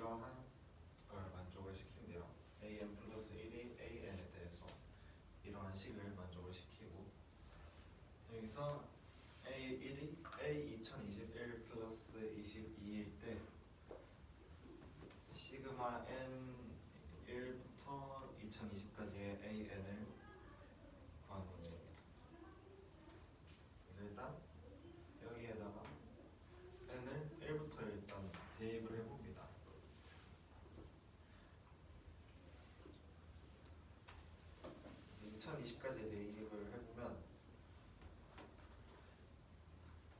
이러한 걸 만족을 시킨대요. an 플러스 1이 an에 대해서 이러한 식을 만족을 시키고, 여기서 a1이 a 2021 플러스 22일 때 시그마 n 1부터 2020까지의 an을 구하는 문제입니다. 그래서 일단 여기에다가 n을 1부터 일단 대입을 해봅니다. 2020까지 대입을 해보면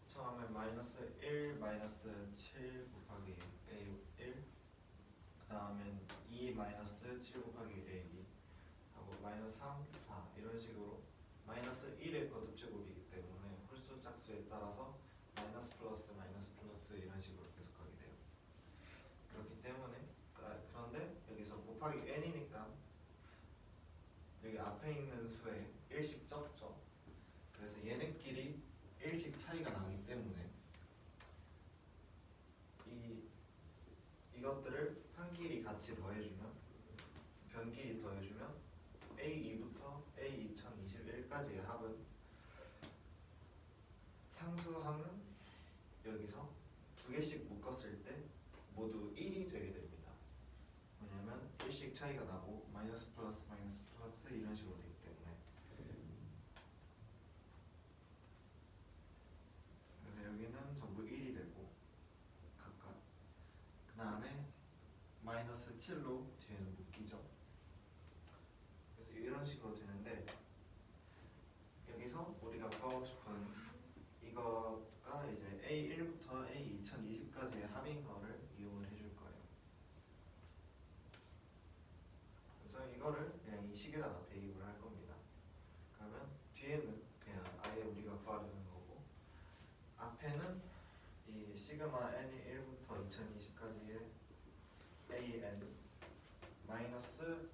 처음에 마이너스 1, 마이너스 7 곱하기 A1, 그 다음엔 2 마이너스 7 곱하기 A2 하고 마이너스 3, 4 이런 식으로 마이너스 1의 거듭제곱이기 때문에 홀수 짝수에 따라서 마이너스 플러스 이런 식으로 계속 가게 돼요. 그렇기 때문에 그런데 여기서 곱하기 n이니까 여기 앞에 있는 수에 1씩 적죠. 그래서 얘네끼리 1씩 차이가 나기 때문에 이것들을 한끼리 같이 더해주면 변끼리 더해주면 A2부터 A 2021까지의 합은 상수항은 여기서 두 개씩 묶었을 때 모두 1이 되게 됩니다. 왜냐면 1씩 차이가 나고 마이너스 플러스 이런 식으로 되기 때문에. 그래서 여기는 전부 1이 되고 각각 그 다음에 마이너스 7로 뒤에는 묶이죠. 그래서 이런 식으로 되는데 여기서 우리가 구하고 싶은 이거가 이제 A1부터 A 2020까지의 합인 거를 이용을 해줄 거예요. 그래서 이거를 그냥 이 식에다가 대입을 할 겁니다. 그러면 뒤에는 그냥 아예 우리가 구하려는 거고, 앞에는 이 시그마 n이 1부터 2020까지의 an 마이너스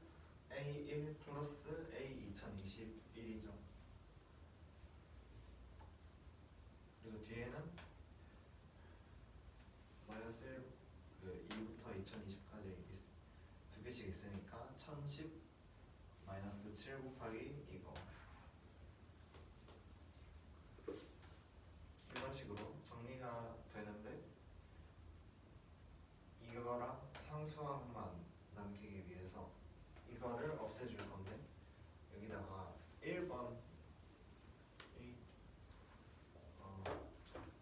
a1 플러스 a 2021이죠. 그리고 뒤에는 마이너스 1, 2부터 2020까지 두 개씩 있으니까 1010 마이너스 7 곱하기 이거 이런 식으로 정리가 되는데, 이거랑 상수항만 남기기 위해서 이거를 없애줄 건데 여기다가 1번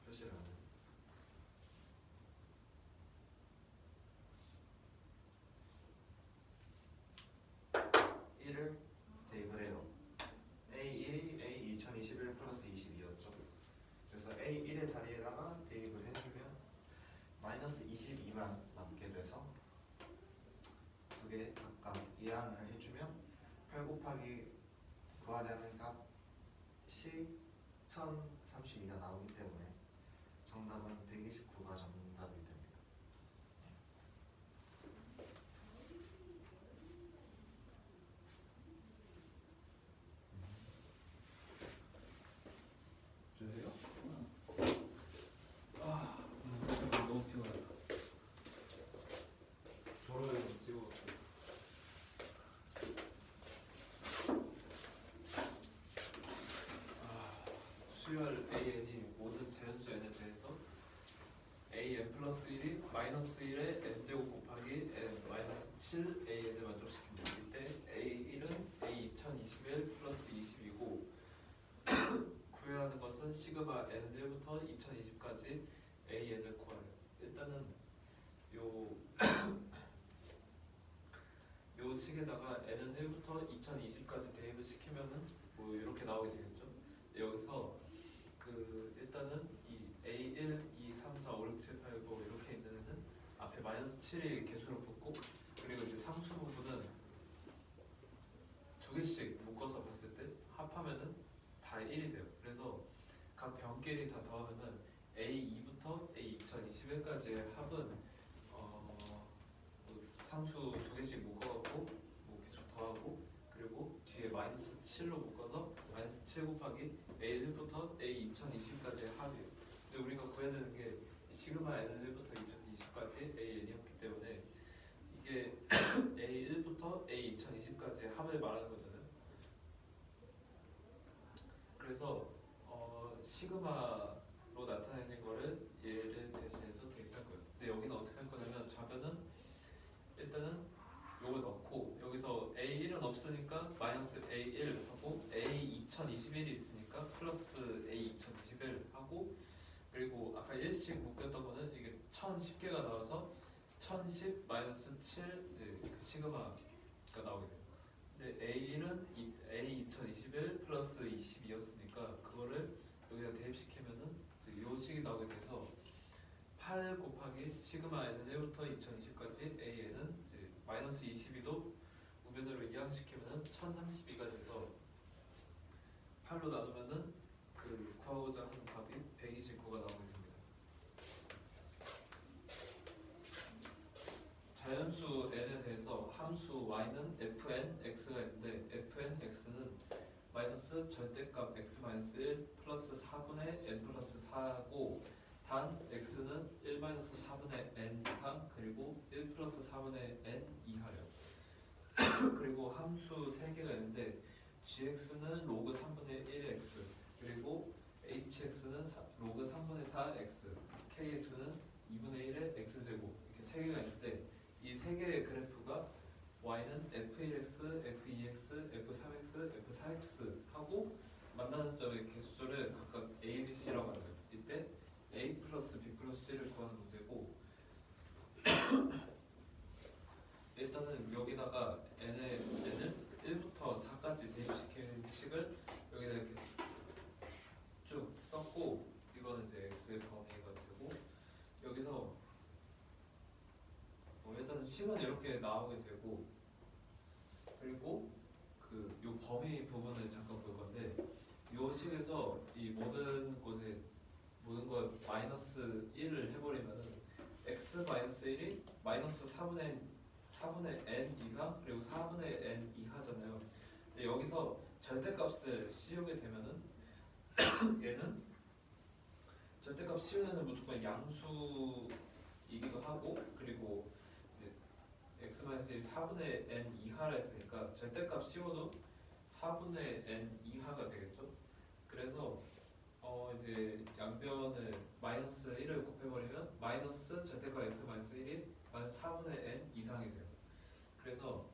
표시를 하는 1을 대입을 해요. A1이 A 2021 플러스 22였죠. 그래서 A1의 자리에다가 대입을 해주면 마이너스 22만 남게 돼서 두 개 각각 이항을 해주면 8 곱하기 구하려는 값이 1032가 나오기 때문에 정답은 129가 정답이 됩니다. 저요? 너무 피곤하다. 도로에 찍어. 수열 AN이 모든 자연수 n에 대해서 AN 플러스 1이 마이너스 1의 n제곱 곱하기 n 마이너스 7 AN을 만족시킵니다. 이때 A1은 A 2021 플러스 22고 구해야 하는 것은 시그마 n1부터 2020까지 AN을 구하래요. 일단은 요 식에다가 n은 1부터 2020까지 대입을 시키면은 뭐 이렇게 나오게 되겠죠. 여기서 일단은 이 A1, 2, 3, 4, 5, 6, 7, 8, 9 이렇게 있는 애는 앞에 마이너스 7이 개수로 붙고, 그리고 이제 상수 부분은 두 개씩 묶어서 봤을 때 합하면은 다 1이 돼요. 그래서 각 변끼리 다 더하면은 A2부터 A 2021까지의 합은 상수 두 개씩 묶어갖고 뭐 계속 더하고, 그리고 뒤에 마이너스 7로 묶어서 마이너스 7 곱하기 A1부터 A 2020까지의 합이에요. 근데 우리가 구해야 되는 게 시그마 N1부터 2020까지 AN이었기 때문에 이게 A1부터 A2020까지 합을 말하는 거잖아요. 그래서 시그마로 나타내진 거를 얘를 대신해서 대입할 거예요. 근데 여기는 어떻게 할 거냐면 좌변은 일단은 요거 넣고 여기서 A1은 없으니까 마이너스 A1 하고 A2021이 있으니까 플러스 A2021 하고 그리고 아까 1씩 묶였던 거는 이게 1010개가 나와서 1010 마이너스 7 이제 그 시그마가 나오게 돼요. 근데 A1은 A2021 플러스 22였으니까 그거를 여기다 대입시키면은 이제 요 식이 나오게 돼서 8 곱하기 시그마 n은 1부터 2020까지 a는 이제 마이너스 22도 우변으로 이항시키면은 1032가 돼서 8로 나누면은 그 구하고자 하는 답이 129가 나오게 됩니다. 자연수 n에 대해서 함수 y는 fn x가 있는데 fn x는 마이너스 절대값 x 마이너스 1 플러스 4분의 n 플러스 4고 단 x는 1 마이너스 4분의 n 이상 그리고 1 플러스 4분의 n 이하래요. 그리고 함수 3개가 있는데 gx는 로그 3분의 1x 그리고 hx는 로그 3분의 4x kx는 2분의 1의 x제곱 이렇게 3개가 있는데 이 3개의 그래프가 y는 f1x, f2x, f3x, f4x 하고 만나는 점의 개수를 각각 a, b, c라고 하는 거예요. 이때 a 플러스 b 플러스 c를 구하는 문제고 일단은 여기다가 n을 1부터 4까지 대입시키는 식을 여기다 이렇게 쭉 썼고 이거는 이제 x의 범위가 되고 여기서 일단은 식은 이렇게 나오게 되고 그리고 그 요 범위 부분을 잠깐 볼 건데 요 식에서 이 모든 곳에 모든 걸 마이너스 1을 해버리면은 x 마이너스 1이 마이너스 4분의 n 이상 그리고 4분의 n 이하잖아요. 근데 여기서 절대값을 씌우게 되면은 얘는 절대값 씌우는 애는 무조건 양수이기도 하고 그리고 이제 x 마이너스 1이 4분의 n 이하라 했으니까 절대값 씌워도 4분의 n 이하가 되겠죠. 그래서 이제 양변을 마이너스 1을 곱해버리면 마이너스 절대값 x 마이너스 1이 마이너스 4분의 n 이상이 돼요. 그래서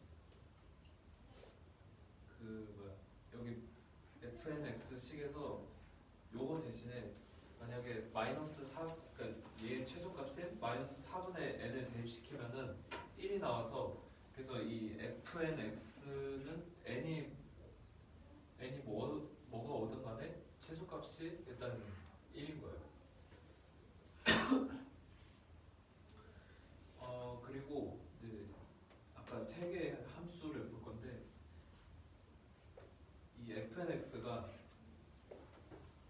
그 뭐야 여기 fnx 식에서 요거 대신에 만약에 마이너스 4 그러니까 얘 최소값에 마이너스 4분의 n을 대입시키면은 1이 나와서 그래서 이 fnx는 n이 뭐가 오든 간에 최소값이 일단 1인 거예요. 그리고 이제 아까 세 개의 함수를 볼 건데 이 fnx가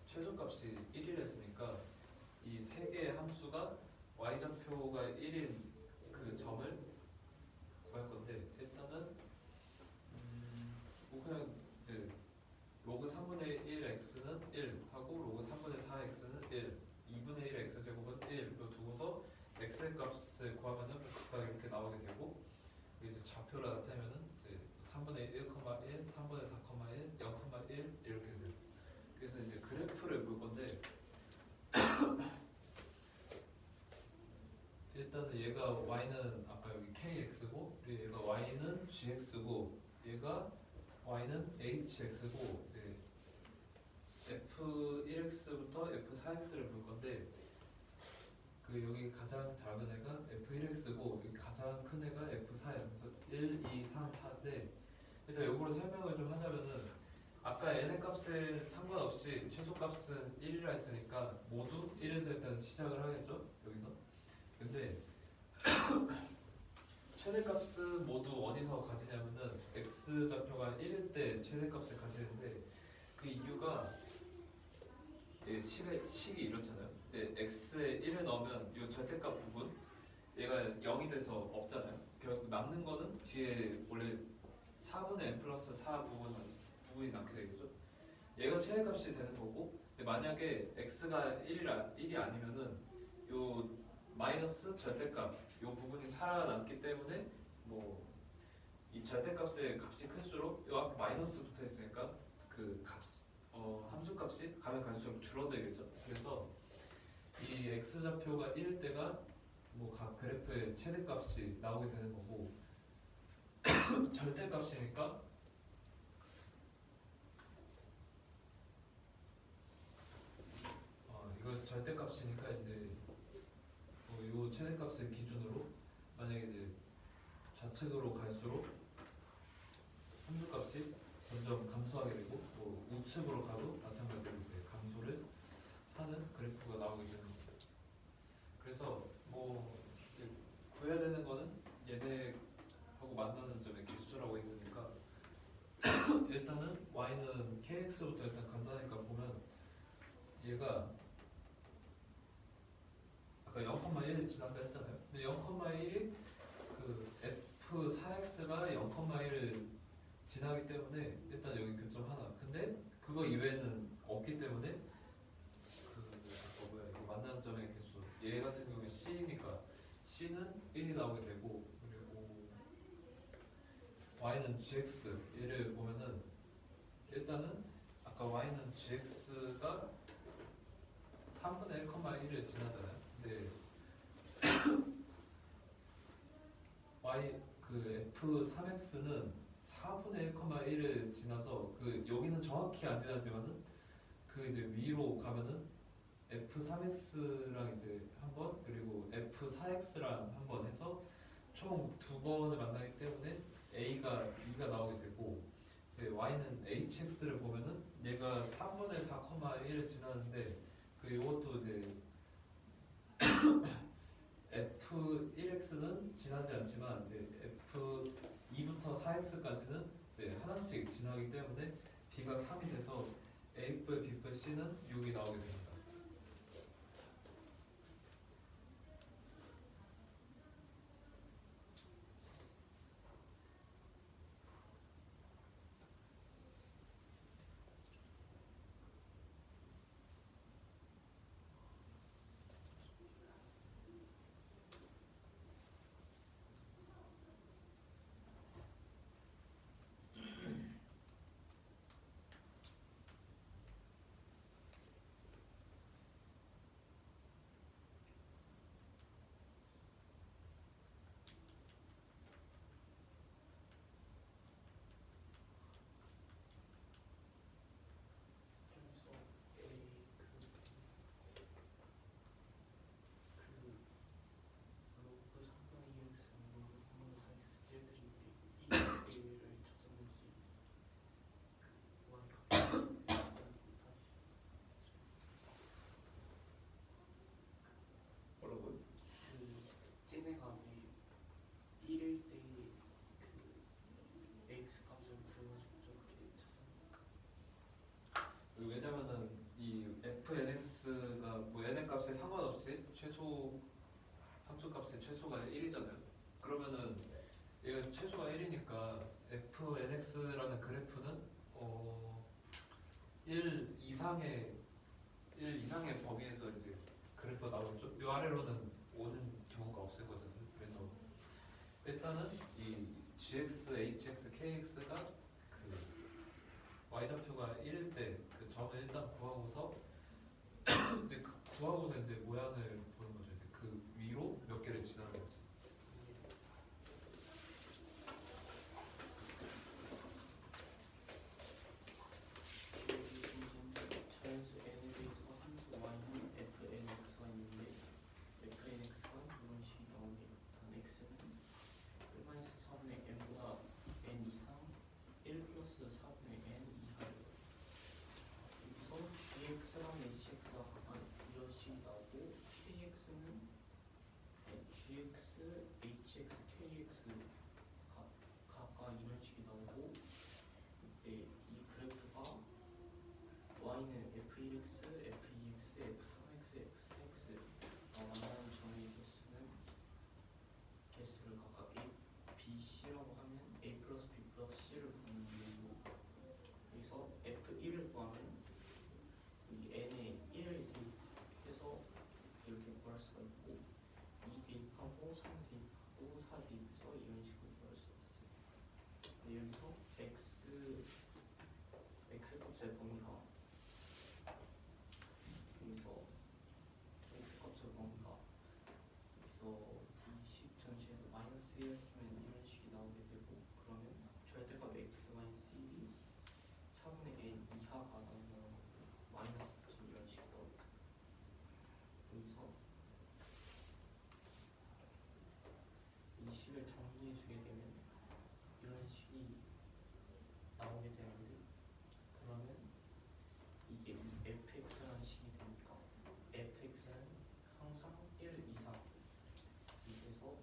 최소값이 1이랬으니까 이 세 개의 함수가 y좌표가 1인 그 점을 구할 건데 일단은 뭐 그냥 이제 로그 3분의 1x는 1 하고 로그 3분의 4x는 1 2분의 1 x제곱은 1 요 두고서 x의 값을 구하면은 각각 이렇게 나오게 되고 이제 좌표를 나타내면은 이제 3분의 1, 1, 3분의 4, 1, 0,1 이렇게 돼요. 그래서 이제 그래프를 볼 건데 일단은 얘가 y는 아까 여기 kx고 그리고 얘가 y는 gx고 얘가 y는 hx고 이제 f1x부터 f4x를 볼 건데 그 여기 가장 작은 애가 f1x고 여기 가장 큰 애가 f4야. 그래서 1, 2, 3, 4인데 일단 요거를 설명을 좀 하자면은 아까 n의 값에 상관없이 최소값은 1이라 했으니까 모두 1에서 일단 시작을 하겠죠 여기서. 근데 최대값은 모두 어디서 가지냐면은 x 좌표가 1일 때 최대값을 가지는데 그 이유가 식이 이렇잖아요. 근데 x에 1을 넣으면 이 절대값 부분 얘가 0이 돼서 없잖아요. 결국 남는 거는 뒤에 원래 4분의 n 플러스 4 부분이 남게 되겠죠. 얘가 최대값이 되는 거고 근데 만약에 x가 1이 아니면은 요 마이너스 절대값 요 부분이 살아남기 때문에 뭐 이 절대값의 값이 클수록 이 앞에 마이너스 붙어 있으니까 그 값, 함수값이 가면 갈수록 줄어들겠죠. 그래서 이 x 좌표가 1일 때가 뭐 각 그래프의 최대값이 나오게 되는 거고 절대값이니까 이거 절대값이니까 이제 이 최대값을 기준으로 만약에 이제 좌측으로 갈수록 함수값이 점점 감소하게 되고 뭐 우측으로 가도 마찬가지로 이제 감소를 하는 그래프가 나오게 되는 거죠. 그래서 뭐 이제 구해야 되는 거는 얘네하고 만나는 점의 개수라고 했으니까 일단은 y는 kx부터 일단 간단하니까 보면 얘가 아까 0,1을 지난다 했잖아요. 근데 0,1이 그 f4x가 0,1을 지나기 때문에 일단 여기 교점 하나. 근데 그거 이외에는 없기 때문에 이거 만나는 점의 개수. 얘 같은 경우에 c니까 c는 1이 나오게 되고 그리고 y는 gx 얘를 보면은 일단은 아까 y는 gx가 3분의 1,1을 지나잖아요. 근데 y 그 f3x는 4분의 1,1을 지나서 그 여기는 정확히 안 지나지만은 그 이제 위로 가면은 f3x랑 이제 한 번 그리고 f4x랑 한 번 해서 총 두 번을 만나기 때문에 a가 2가 나오게 되고 이제 y는 hx를 보면은 얘가 3분의 4,1을 지나는데 그 이것도 이제 f1x는 지나지 않지만 이제 f2부터 4x까지는 이제 하나씩 지나기 때문에 b가 3이 돼서 a 뿔 b 뿔 c는 6이 나오게 됩니다. 뭐라고요? 쟤네가 1일 때 x 값을 구해가지고 좀 그렇게 찾았나? 왜냐면은 이 fnx가 뭐 n의 값에 상관없이 최소 함수값의 최소가 1이잖아요. 그러면은 얘가 최소가 1이니까 fnx라는 그래프는 1 이상의 범위에서 이제 그래프가 나오겠죠. 이 아래로는 오는 경우가 없을 거잖아요. 그래서 일단은 이 gx, hx, kx가 그 y좌표가 1일 때 그 점을 일단 구하고서 이제 그 구하고서 이제 모양을 보는 거죠. 이제 그 위로 몇 개를 지나는지. 자연수 n에 대해서 함수 y는 fnx가 있는데 fnx가 이런 식이 나오게 단 x는 1-4분의 n보다 n 이상 1 플러스 4분의 n 이하래요. 여기서 gx랑 hx가 각각 이런 식이 나오고 kx는 gx, hx, kx 각각 이런 식이 나오고 이때 이 그래프가 y는 f1x, f2x, f3x, f4x 만나는 점의 개수를 각각 a, b, c라고 하면 a 플러스 b 플러스 c를 구하는 이유고 여기서 f1을 구하면 여기 n에 1을 대입해서 이렇게 구할 수가 있고 2 대입하고 3 대입하고 4 대입해서 이런 식으로 구할 여기서 x 값의 범위가 여기서 x 값의 범위가 여기서 이 식 전체에서 마이너스 1 주면 이런 식이 나오게 되고 그러면 절대값 x 마이너스 1이 4분의 n 이하가 나온다는 거고 마이너스 붙인 이런 식이 나오고 여기서 이 식을 정리해 주게 되면 이런 식이 나오게 되는데 그러면 이게 이 fx라는 식이 되니까 fx는 항상 1 이상 이래서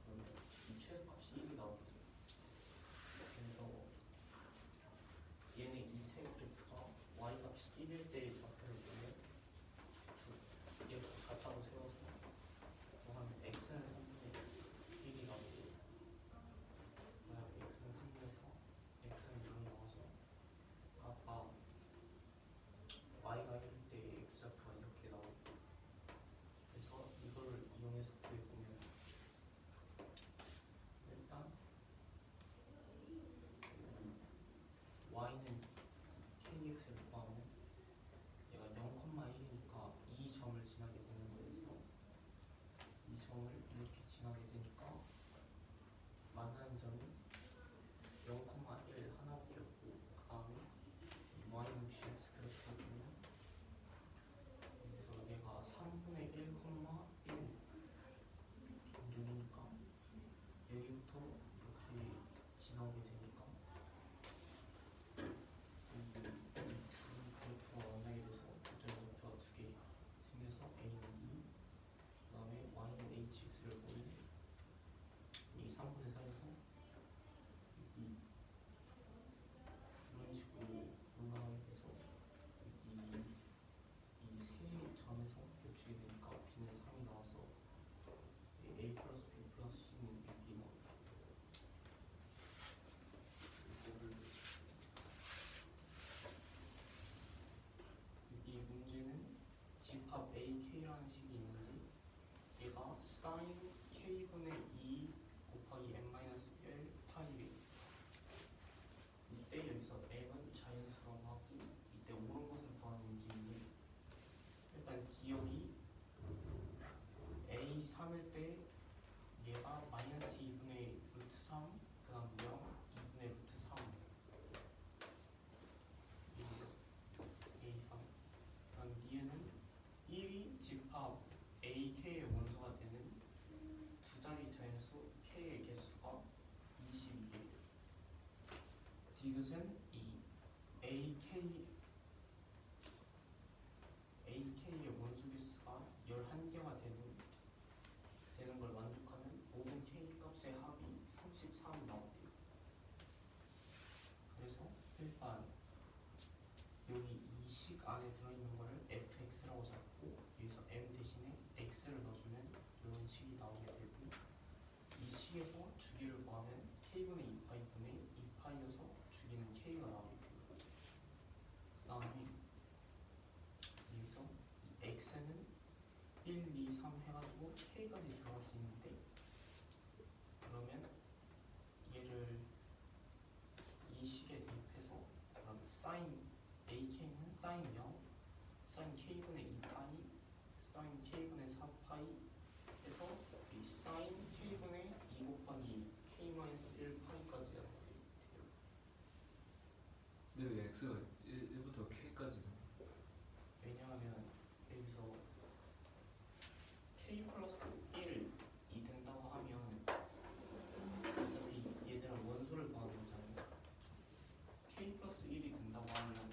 그러면 이 최소값이 1이 나오게 돼요. 그래서 얘네 이 세 그래프가 y값이 1일 때의 좌표를 보면 얘가 같다고 세워서 뭐 하면 x는 3분의 1이 나오고 그다음에 x는 3분의 4 x는 0이 나와서 아까 y가 1일 때의 x좌표가 이렇게 나오고 그래서 이거를 이용해서 구해보면 일단 y는 kx를 구하면 얘가 0,1이니까 이 점을 지나게 되는 거여서 이 점을 이렇게 지나게 되니까 만나는 점이 0,1 하나밖에 없고 그 다음에 y는 gx 그래프를 보면 여기서 얘가 3분의 1,1 정도니까 여기부터 이렇게 지나오게 되니까 이 두 그래프가 만나게 돼서 고점좌표가 두 개 생겨서 a는 2 그 다음에 y는 hx를 보면 이 3분의 4에서 이 이런 식으로 올라가게 돼서 이 세 점에서 겹치게 되니까 b는 3이 나와서 a 플러스 b 플러스 c는 6이 나옵니다. 이 문제는 집합 ak라는 식이 있는데 얘가 sin k분의 2 곱하기 n-1 파이래. 이때 여기서 m은 자연수라고 하고 이때 옳은 것을 구하는 문제인데 일단 기억이 a 3일 때 얘가 마이너스 2분의 루트 3 그 다음 0 2분의 루트 3 a 3 그다음 뒤에는 1이 집합 ak의 원소가 되는 두 자리 자연수 k의 개수가 22개 디귿은 이 ak의 원소 개수가 11개가 되는 걸 만족하는 모든 k 값의 합이 33 나왔대요. 그래서 일단 여기 이 식 안에 들어있는 거를 fx라고 잡고 여기서 m 대신에 x를 넣어주면 이런 식이 나오게 되고 이 식에서 주기를 구하면 k분의 2파이분의 2파이여서 주기는 k가 나오게 돼요. 그 다음에 여기서 이 x는 1, 2, 3 해가지고 k까지 들어갈 수 있는데 그러면 얘를 이 식에 대입해서 그럼 sin ak는 sin 0, sin k분의 2파이, sin k분의 4파이 해서 이 sin k분의 2 곱하기 k-1파이까지 돼요. 근데 왜 x가 1부터 k까지는? 왜냐하면 여기서 k 플러스 1이 된다고 하면 어차피 얘들은 원소를 구하는 거잖아요. k 플러스 1이 된다고 하면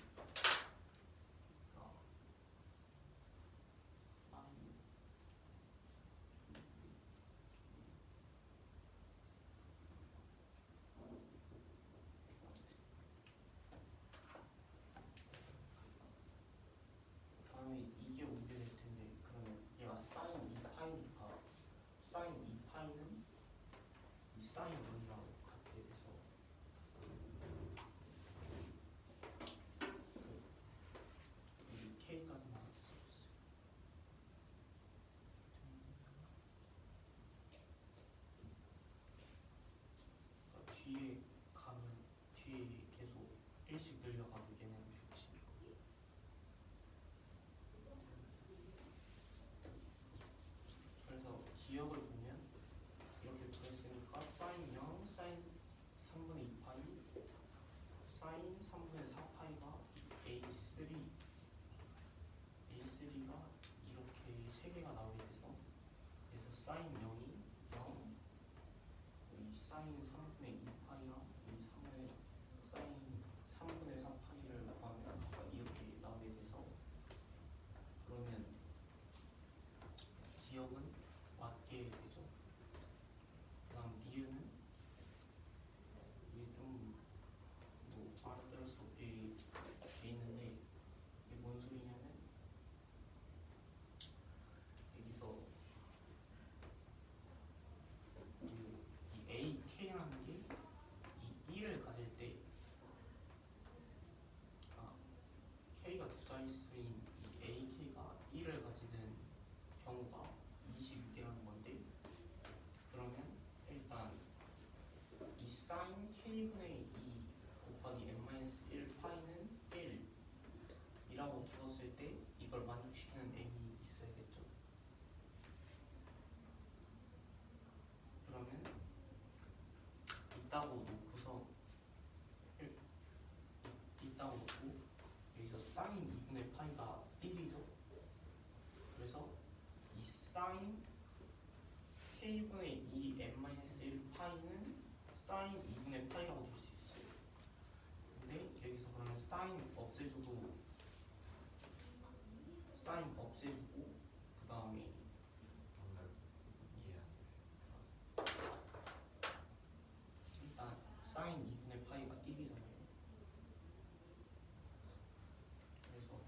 다음에 이게 오게 될 텐데 그러면 얘가 sin 2파이니까 기억을 보면 이렇게 구했으니까 사인 0, 사인 3분의 2파이, 사인 3분의 4파이가 A3가 이렇게 세 개가 나오게 돼서 그래서 사인 0이 0, 이 사인 3분의 2파이랑 이 사인 3분의 4파이를 구하면 각각 이렇게 나오게 돼서 그러면 기억은 맞게 되죠. 그 다음 니은은 이게 좀뭐 알아들을 수 없게 돼 있는데 이게 뭔 소리냐면 여기서 이 AK라는 게 이 1을 가질 때 K가 두 자릿수인 이 AK가 1을 가지는 경우가 22개라는 건데 그러면 일단 이 사인 K분의 2 곱하기 n-1 파이는 1이라고 두었을 때 이걸 만족시키는 m이 있어야겠죠. 그러면 있다고 놓고서 있다고 놓고 여기서 사인 2분의 파이가 1이죠. 그래서 이 사인 k분의 2 n-1 파이는 사인 2분의 파이라고 줄 수 있어요. 근데 여기서 그러면 사인 없애주고 그 다음에 일단 사인 2분의 파이가 1이잖아요. 그래서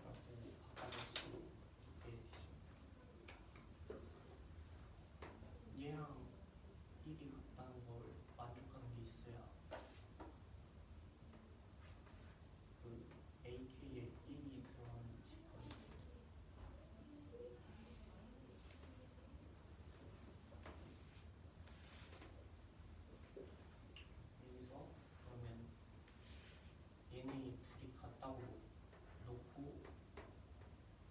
라고 바꿔줄 수 있게 되죠. 얘랑 1이 같다는 걸 만족하는 게 있어야 그 AK에 1이 들어가는 직관이 되죠. 여기서 그러면 얘네 둘이 같다고 놓고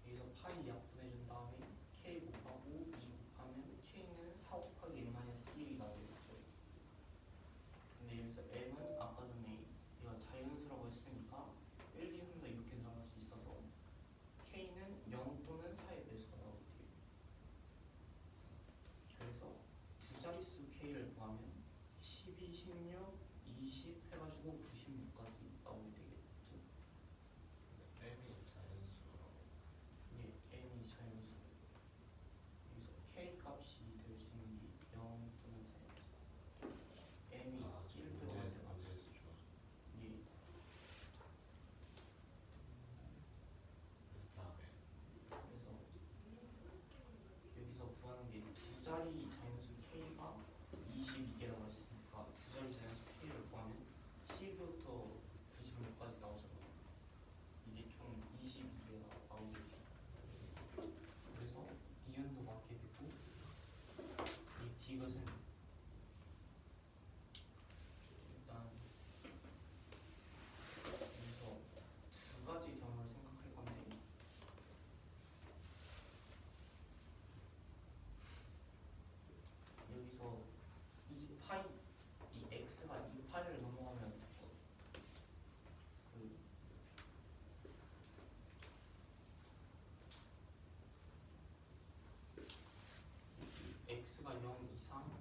여기서 파이 약분해준 다음에 k 곱하고 2 곱하면 k는 4 곱하기 n-1이 나오겠죠. 근데 여기서 m은 아까 전에 얘가 자연수라고 했으니까 1, 2, 3도 이렇게 나올 수 있어서 k는 0 또는 4의 배수가 나오게 돼요. 그래서 두 자릿수 k를 구하면 12, 16, 20 해가지고 96까지 나오게 되겠죠. m이 자연수라고. 예, m이 자연수. 여기서 k 값이 될 수 있는 게 0 또는 자연수. m이 1 들어갈 때가 문제에서 주어. 예. 그래서 다음에 그래서 여기서 구하는 게 두 자리 자연수 k가 22개라고 했으니까 두 자리 자연수 k를 구하면 10부터 96까지 나오잖아요. 이게 총 22개가 나오게 돼요. 그래서 니은도 맞게 되고 이 디귿은 일단 여기서 두 가지 경우를 생각할 건데 여기서 이 파이, 이 x가 이 파이를 넘어가면 그 x가 0 이상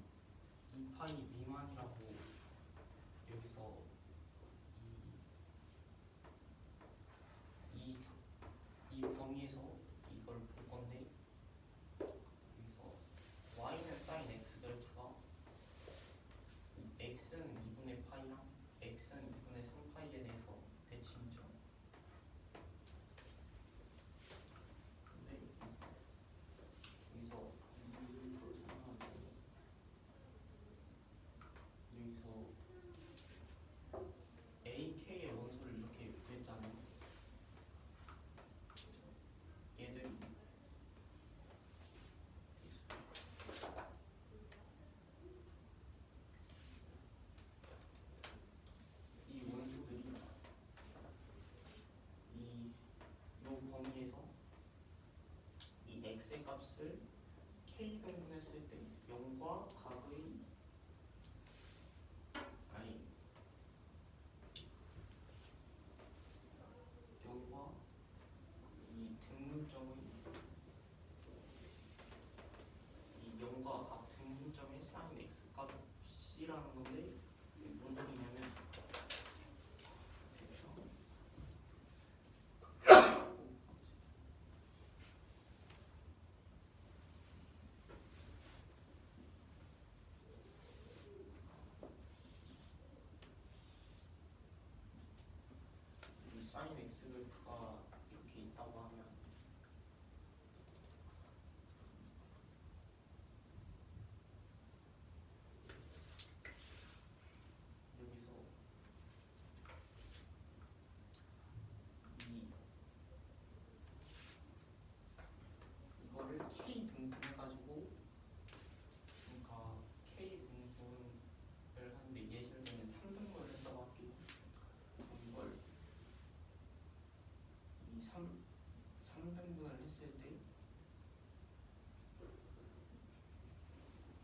2파이 미만이라고 여기서 이 범위에서 이걸 볼 건데 여기서 y는 sin x 그래프가 x는 2분의 파이랑 x는 2분의 3파이에 대해서 대칭이죠. 근데 여기서 이걸 설명할 때 x의 값을 k 등분했을 때 0과 각의 아니 0과 이 등분점의 이 0과 각 등분점의 sin x 값이라는 건데 이게 뭔 소리냐면 대충 이 sin x 그래프가 이렇게 있다고 하면 여기서 이거를 k 등분해가지고 그러니까 k 등분을 하는데 예시를 들면 3등분을 했다고 할게요. 그럼 이걸 이 3등분을 했을 때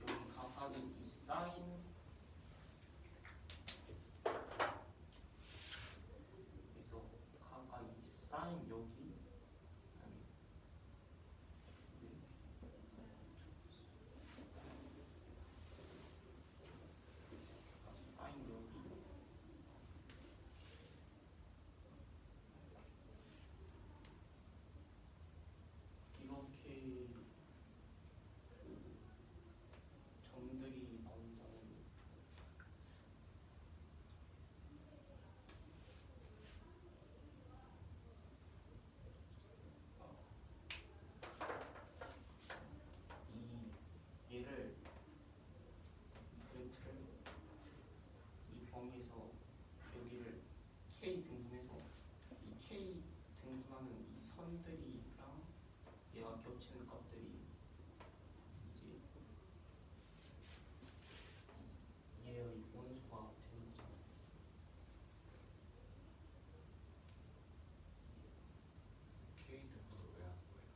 여기 각각의 이 사인 그래서 각각 이 사인 여기 아니 사인 여기 이렇게 그 점들이 나온다는 이 얘를 이 그래프를 이 범위에서 여기를 k 등분해서 이 k 등분하는 이 선들이랑 얘가 겹치는 값들이 이제 얘의 원소가 되는 거잖아. K 등분을 왜 하는 거예요?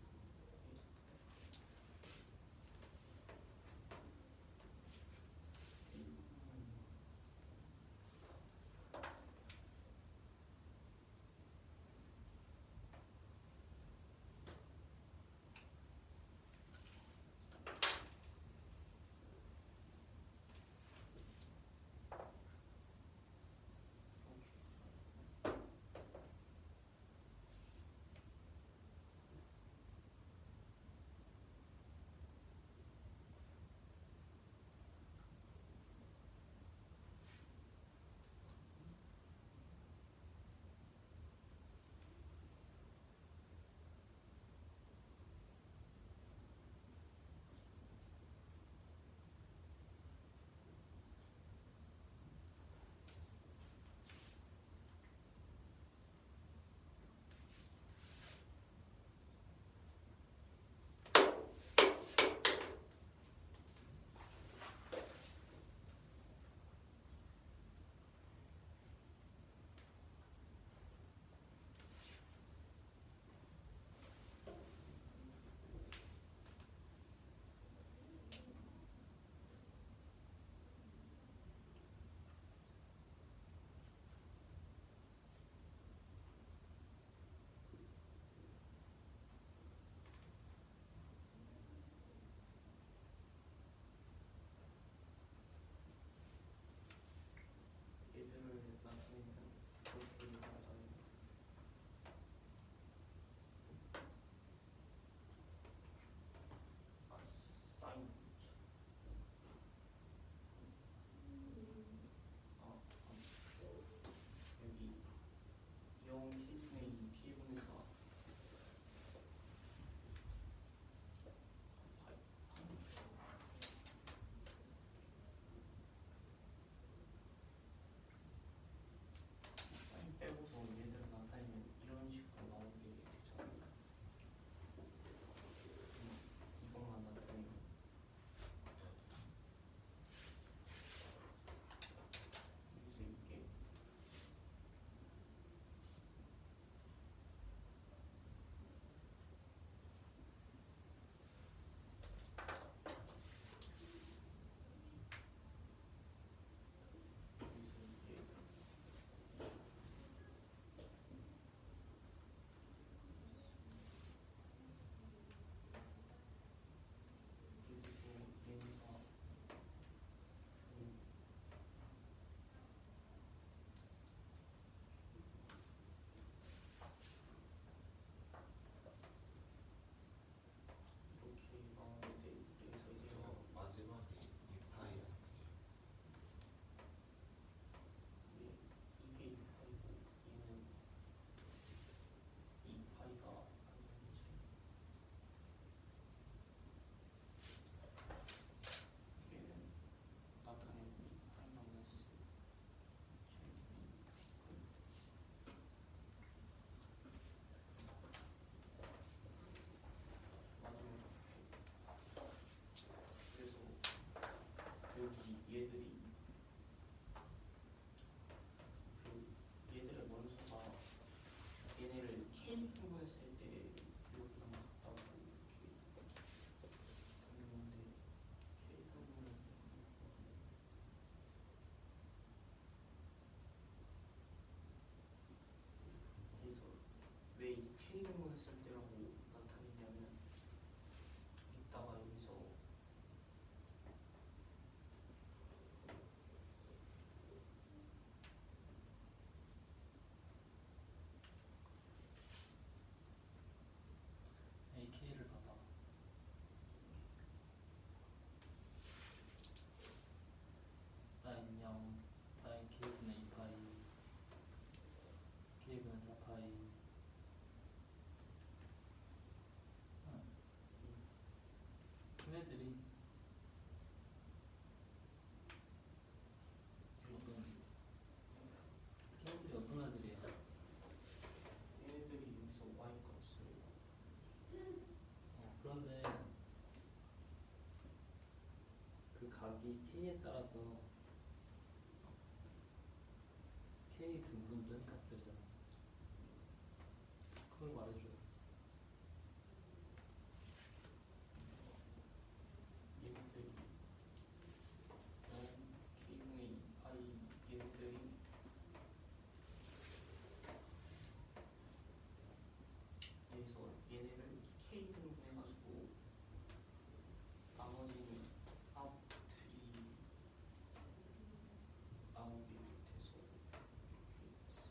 걔네들이 어떤 애들이야? 얘네들이 여기서 y 값을 그런데 그 각이 k에 따라서 k 등분된 값들이잖아. 그걸 말해줘야겠어. 얘네들이 k분의 2파이 얘네들이 여기서 얘네를 k 등분해가지고 나머지는 앞들이 나오게 돼서 이렇게 됐어.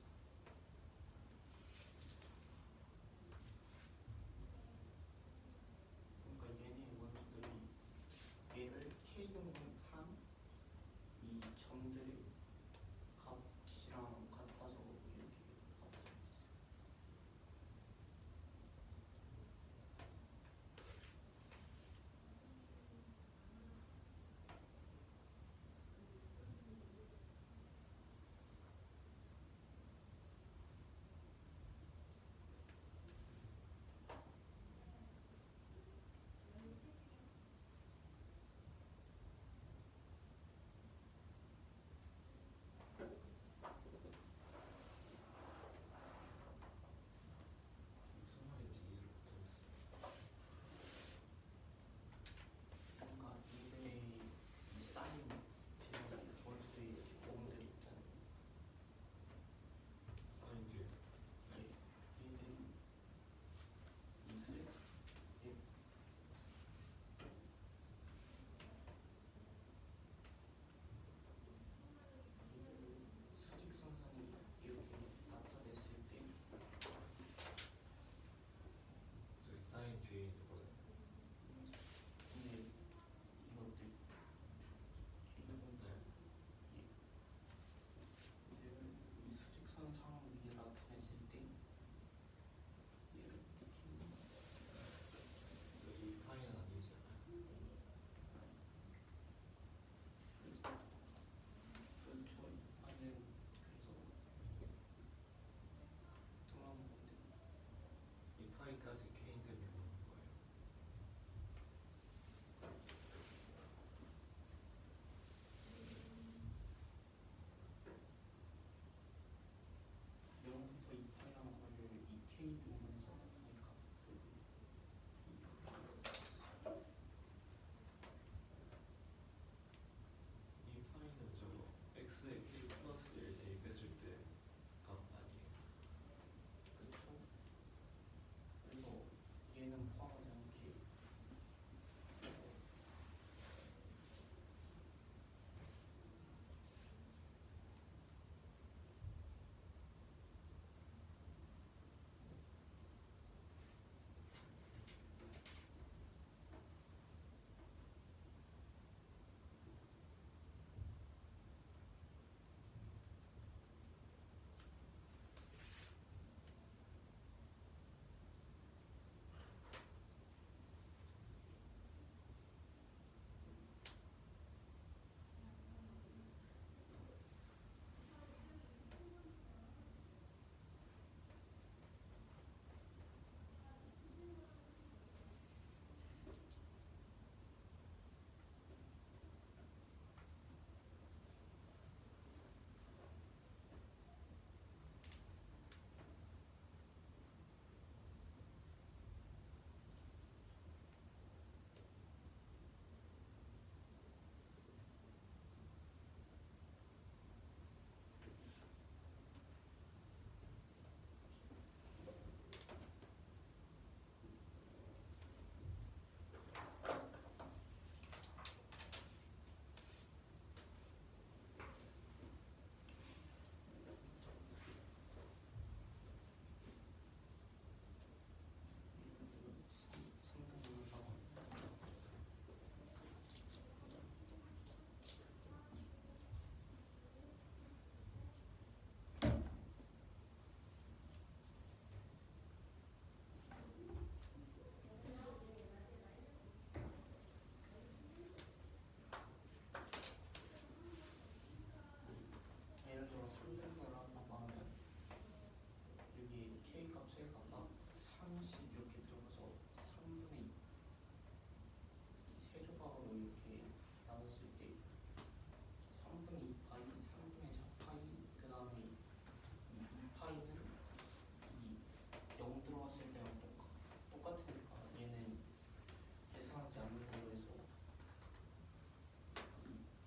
않는 걸로 해서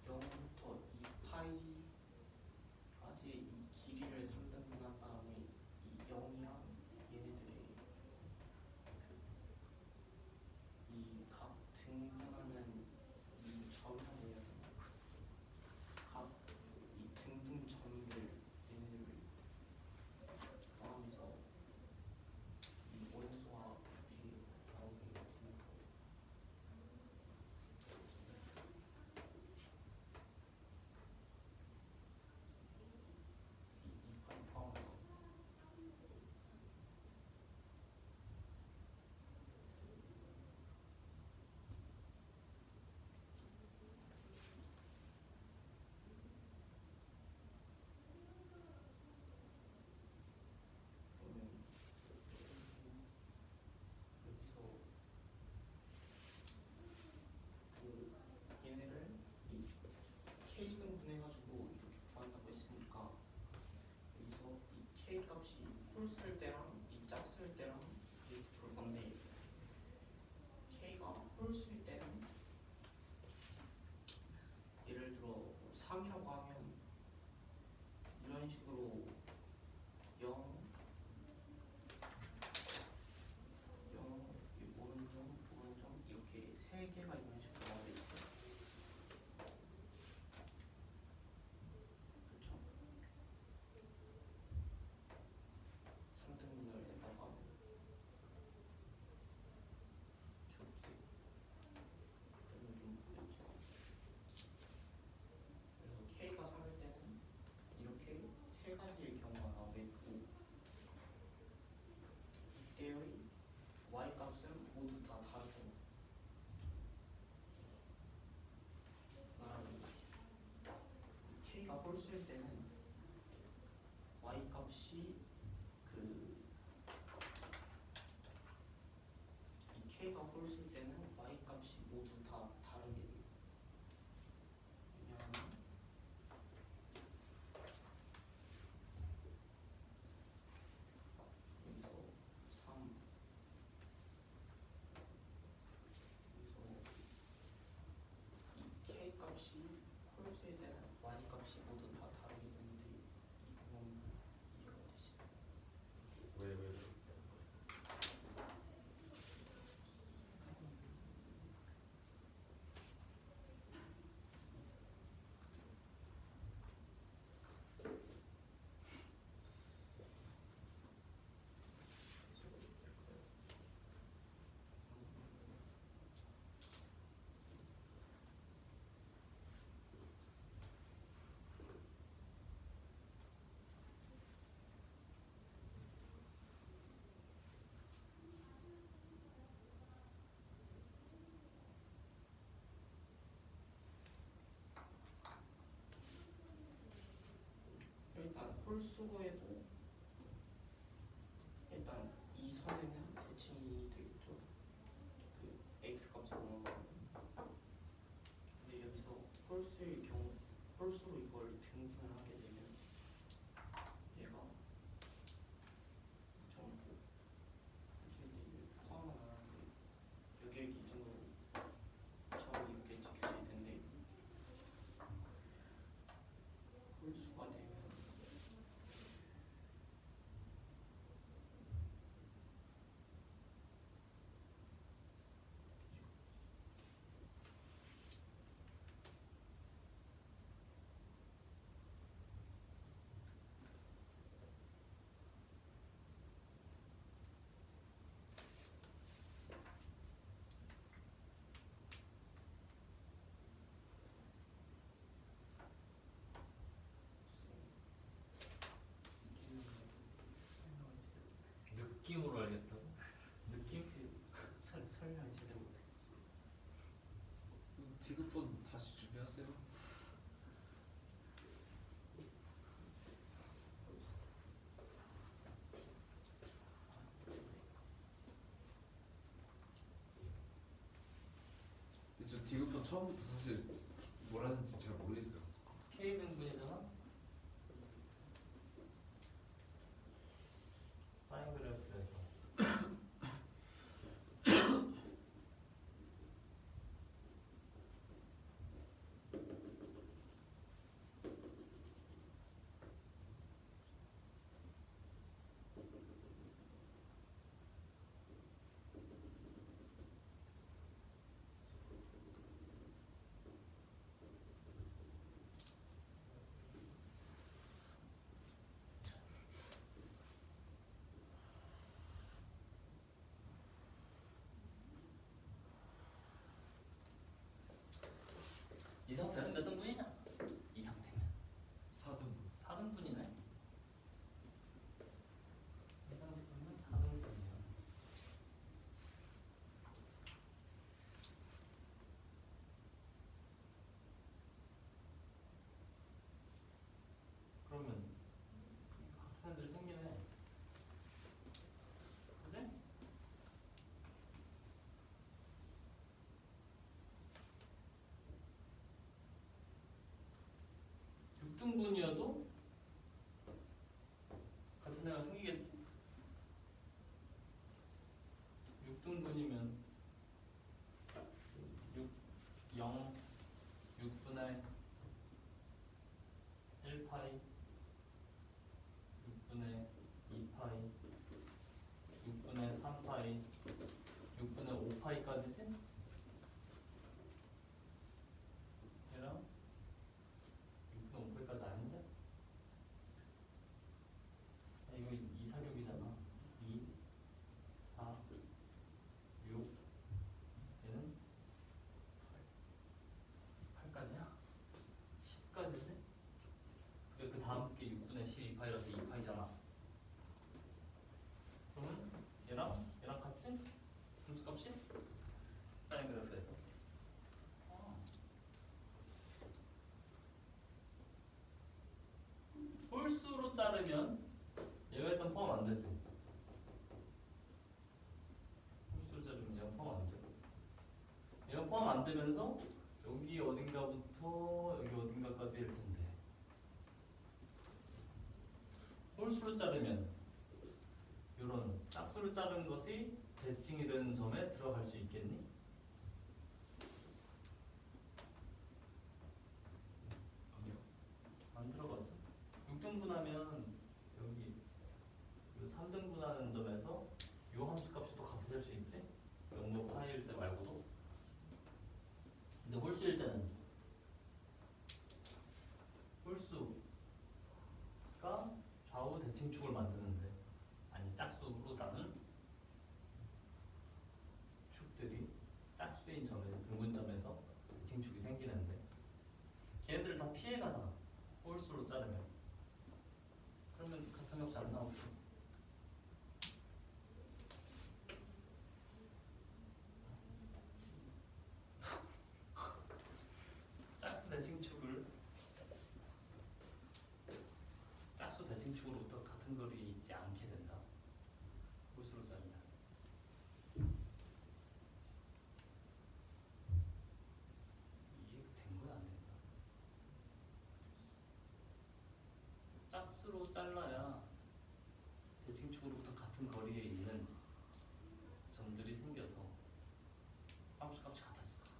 0부터 2파이까지 이 길이를 3등분한 다음에 이 0이랑 얘네들의 이 각 등분하는 이 점이라고 해야 되나? 각 이 등분 점들 얘네들을 포함해서 이 원소와 이렇게 나오게 되는 거예요. 이 파이 포함해서 그러면 여기서 그 얘네를 이 k 분분해가지고 이렇게 구한다고 했으니까 여기서 이 k 값이 홀 쓸 때랑 이 짝 쓸 때랑 이렇게 볼 건데 k가 홀 쓸 때는 예를 들어 3이라고 하면 이런 식으로 0, 0, 오른쪽 이렇게 세 개가 이런 식으로 나와 있고, 그렇죠? 3등분을 했다고 하면 초록색 그러면 좀 보였죠. 그래서 k가 3일 때는 이렇게 세 가지의 경우가 나오겠고 이때의 y 값은 모두 다 다르죠. k가 홀 쓸 때는 y 값이 이 k가 홀 쓸 때는 y 값이 모두 다 다르게 돼요. 왜냐하면 여기서 3 여기서 이 k 값이 홀 쓸 때는 y 값이 모두 다 다르게 되는데 이 부분 이해가 되시나요? 왜? 일단 홀수로에도 일단 이 선에는 대칭이 되겠죠. 그 x 값을 넣으면. 근데 여기서 홀수의 경우 홀수로 이걸 등분을 하게 되면 얘가 전부 사실 이게 포함은 안 하는데 여기에 기준으로 점이 이렇게 찍혀질 텐데 홀수가 되면 느낌으로 알겠다고? 느낌? 설명 제대로 못했어. 디귿번 다시 준비하세요. 근데 저 디귿번 처음부터 사실 뭐라는지 잘 모르겠어요. k 분분이잖아. 사인 그래프에서 상태는 몇 등분이냐? 이 상태면 4등분. 4등분이네. 이 상태면 4등분이에요. 그러면 같은 애들 생기네. 그지? 6등분이어도 같은 애가 생기겠지? 6등분이면 0, 6분의 1파이, 6분의 2파이, 6분의 3파이, 6분의 5파이까지지? 얘랑 6분의 5파이까지 아닌데? 아, 이거 이사격이잖아. 2, 4, 6, 얘는 8까지야? 10까지지? 그래, 그 다음 게 6분의 12파이라서 2파이잖아. 그러면 얘랑 같이? 분수값이? 사인 그래프에서. 홀수로 자르면 얘가 일단 포함 안 되지. 홀수로 자르면 얘가 포함 안 돼. 얘가 포함 안 되면서 여기 어딘가부터 여기 어딘가까지일 텐데. 홀수로 자르면 이런 짝수로 자른 것이 대칭이 되는 점에 들어갈 수 있겠니? 아니요. 안 들어가지. 6등분하면 여기 요 3등분하는 점에서 요 함수값이 또 같아질 수 있지? 0도 파이일 때 말고도. 근데 홀수일 때는 홀수가 좌우 대칭축을 만드는데, 아니 짝수로 나눈 축들이 짝수인 점에 등분점에서 대칭축이 생기는데 걔네들 다 피해가잖아. 홀수로 자르면. 그러면 같은 값이 안 나오지. 짝수 대칭축을 짝수 대칭축으로부터 같은 거리에 있지 않게 된다. 홀수로 자르면. 이해가 된 거야, 안 된다? 짝수로 잘라야 대칭축으로부터 같은 거리에 있는 점들이 생겨서 함수값이 같아지지.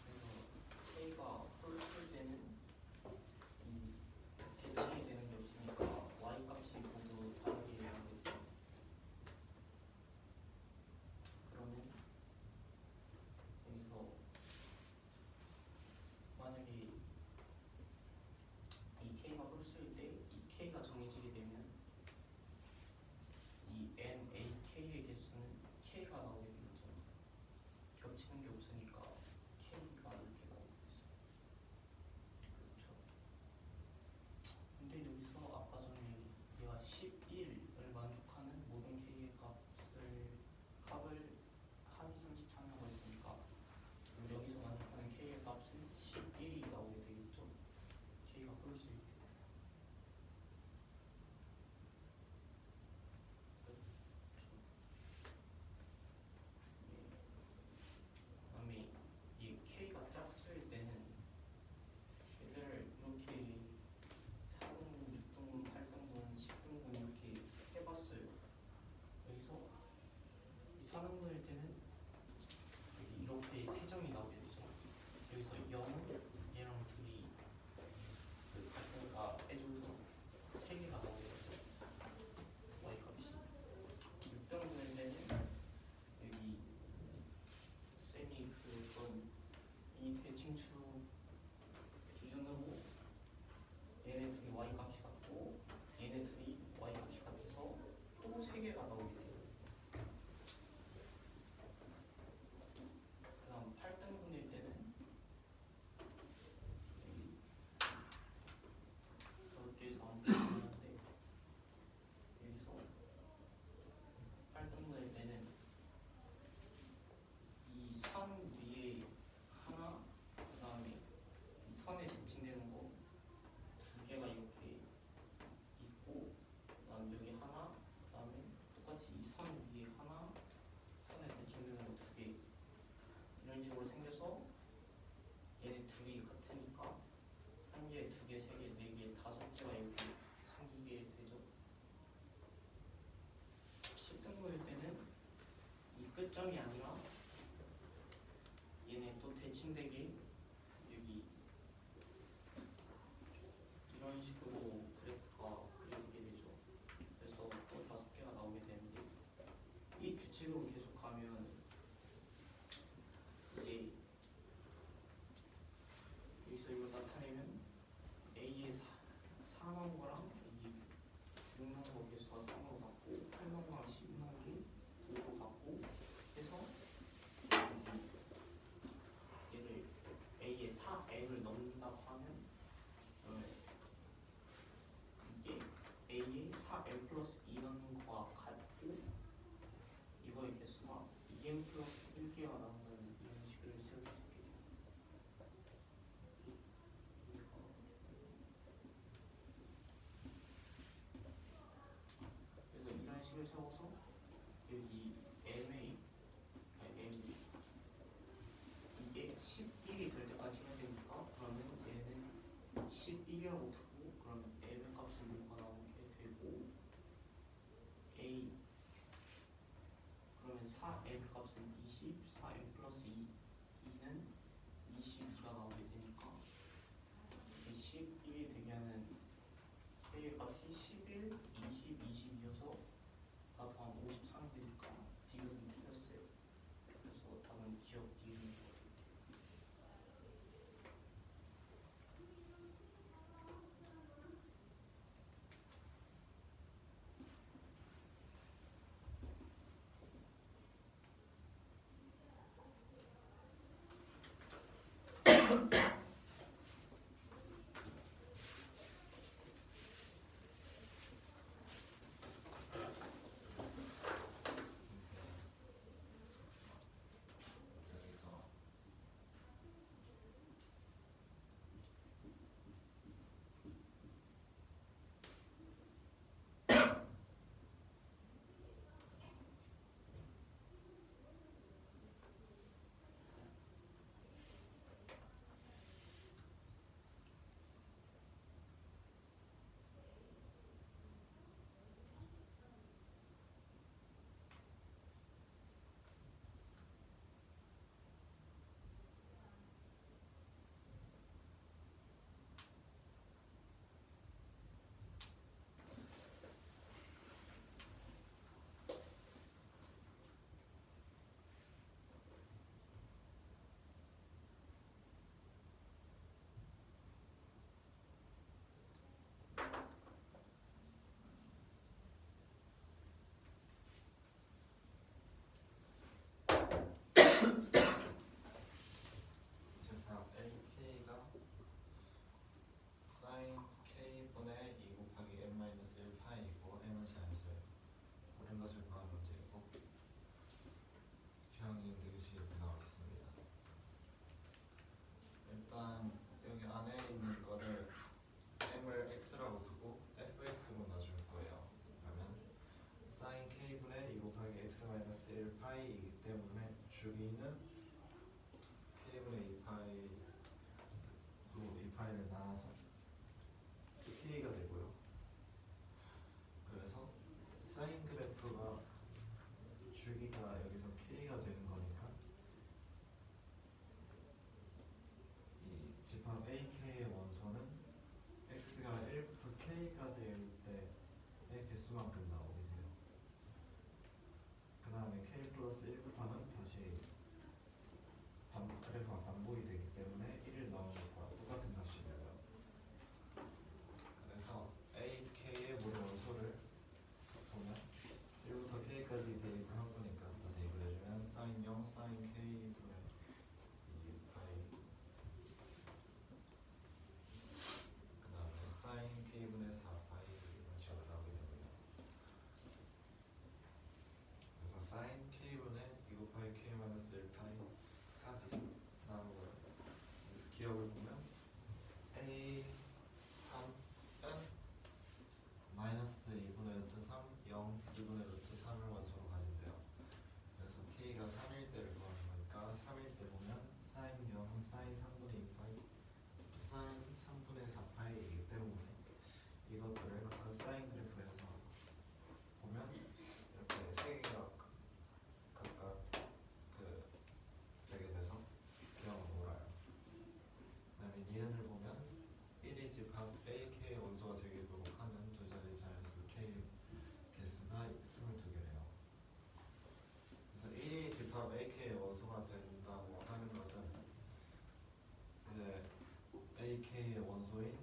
그래서 K가 홀수일 때는 이 대칭이 되는 게 없으니까 Y 값이 모두 다르게 해야겠죠. 그러면 여기서 만약에 이 K가 홀수일 때 이 K가 정해지게 되면 이 NAK의 개수는 K가 나오게 되겠죠. 겹치는 게 없으니까 K가 이렇게 나오게 되죠. 그렇죠. 근데 여기서 아까 전에 얘가 11을 만족하는 모든 K의 값을 합이 33이라고 했으니까 여기서 만족하는 K의 값은 11이 나오게 되겠죠. K가 홀수일 때. 그다음에 이 K가 짝수일 때는 얘들을 이렇게 4등분, 6등분, 8등분, 10등분 이렇게 해봤어요. 여기서 이 4등분일 때는 여기 이렇게 세 점이 나오게 되죠. 여기서 0은 얘랑 둘이 같으니까 빼줘서 3개가 나오게 되죠. Y값이. 6등분일 때는 여기 쌤이 그랬던 이 대칭축 기준으로 얘네 둘이 Y 값이 같고 얘네 둘이 개, 세 개, 네 개, 다섯 개가 이렇게 생기게 되죠. 10등분일 때는 이 끝점이 아니라 얘네 또 대칭되게 여기 이런 식으로 그래프가 그려지게 되죠. 그래서 또 다섯 개가 나오게 되는데 이 규칙으로 계속 가면 이제 여기서 이걸 나타내면 A의 4 나온 거랑 이 6 나온 거 개수가 3으로 같고 8 나온 거랑 10 나온 게 5로 같고 해서 얘를 A의 4M을 넣는다고 하면 이게 A의 4M 플러스 2 넣는 거와 같고 이거의 개수가 2M 플러스 1개가 나온다는 이런 식을 세울 수 있게 돼요. 그래서 이런 식을 세워서 여기 M의 M 이게 11이 될 때까지 해야 되니까 그러면 얘는 11이라고 두고 그러면 M의 값은 뭐가 나오게 되고 A 그러면 4M 값은 20, 4M 플러스 2는 22가 나오게 되니까 11이 되게 하는 K의 값이 11, 20, 22여서 다 더하면 53이 되니까 디귿은 틀렸어요. 그래서 답은 기억 디귿인 것 같아요. 여기서 제가 AK가 sin K분의 2 곱하기 n-1 파이고 n은 자연수예요. 옳은 것을 구하는 문제이고 기형이 되듯이 이렇게 나와 있습니다. 일단 여기 안에 있는 거를 m을 x라고 두고 fx로 놔줄 거예요. 그러면 sin K분의 2 곱하기 x-1 파이이기 때문에 주기는 K분의 2파이로 2파이를 나눠서 K가 되고요. 그래서 사인 그래프가 주기가 여기서 K가 되는 거니까 이 집합 AK의 원소는 X가 1부터 K까지일 때의 개수만큼 나오게 돼요. 그 다음에 K 플러스 1부터는 다시 그래프가 반복이 되기 때문에 1을 넣은 것과 똑같은 값이 돼요. 그래서 AK의 모든 원소를 보면 1부터 K까지 대입을 한 거니까 다 대입을 해주면 sin 0, sin K분의 2파이 그 다음에 sin K분의 4파이 이런 식으로 나오게 됩니다. 그래서 sin K분의 2 곱하기 K-1파이까지 나오고요. AK 원소가 되도록 하는 두 자리 자연수 K 개수가 22개래요. 그래서 1이 집합 AK의 원소가 된다고 하는 것은 이제 AK의 원소인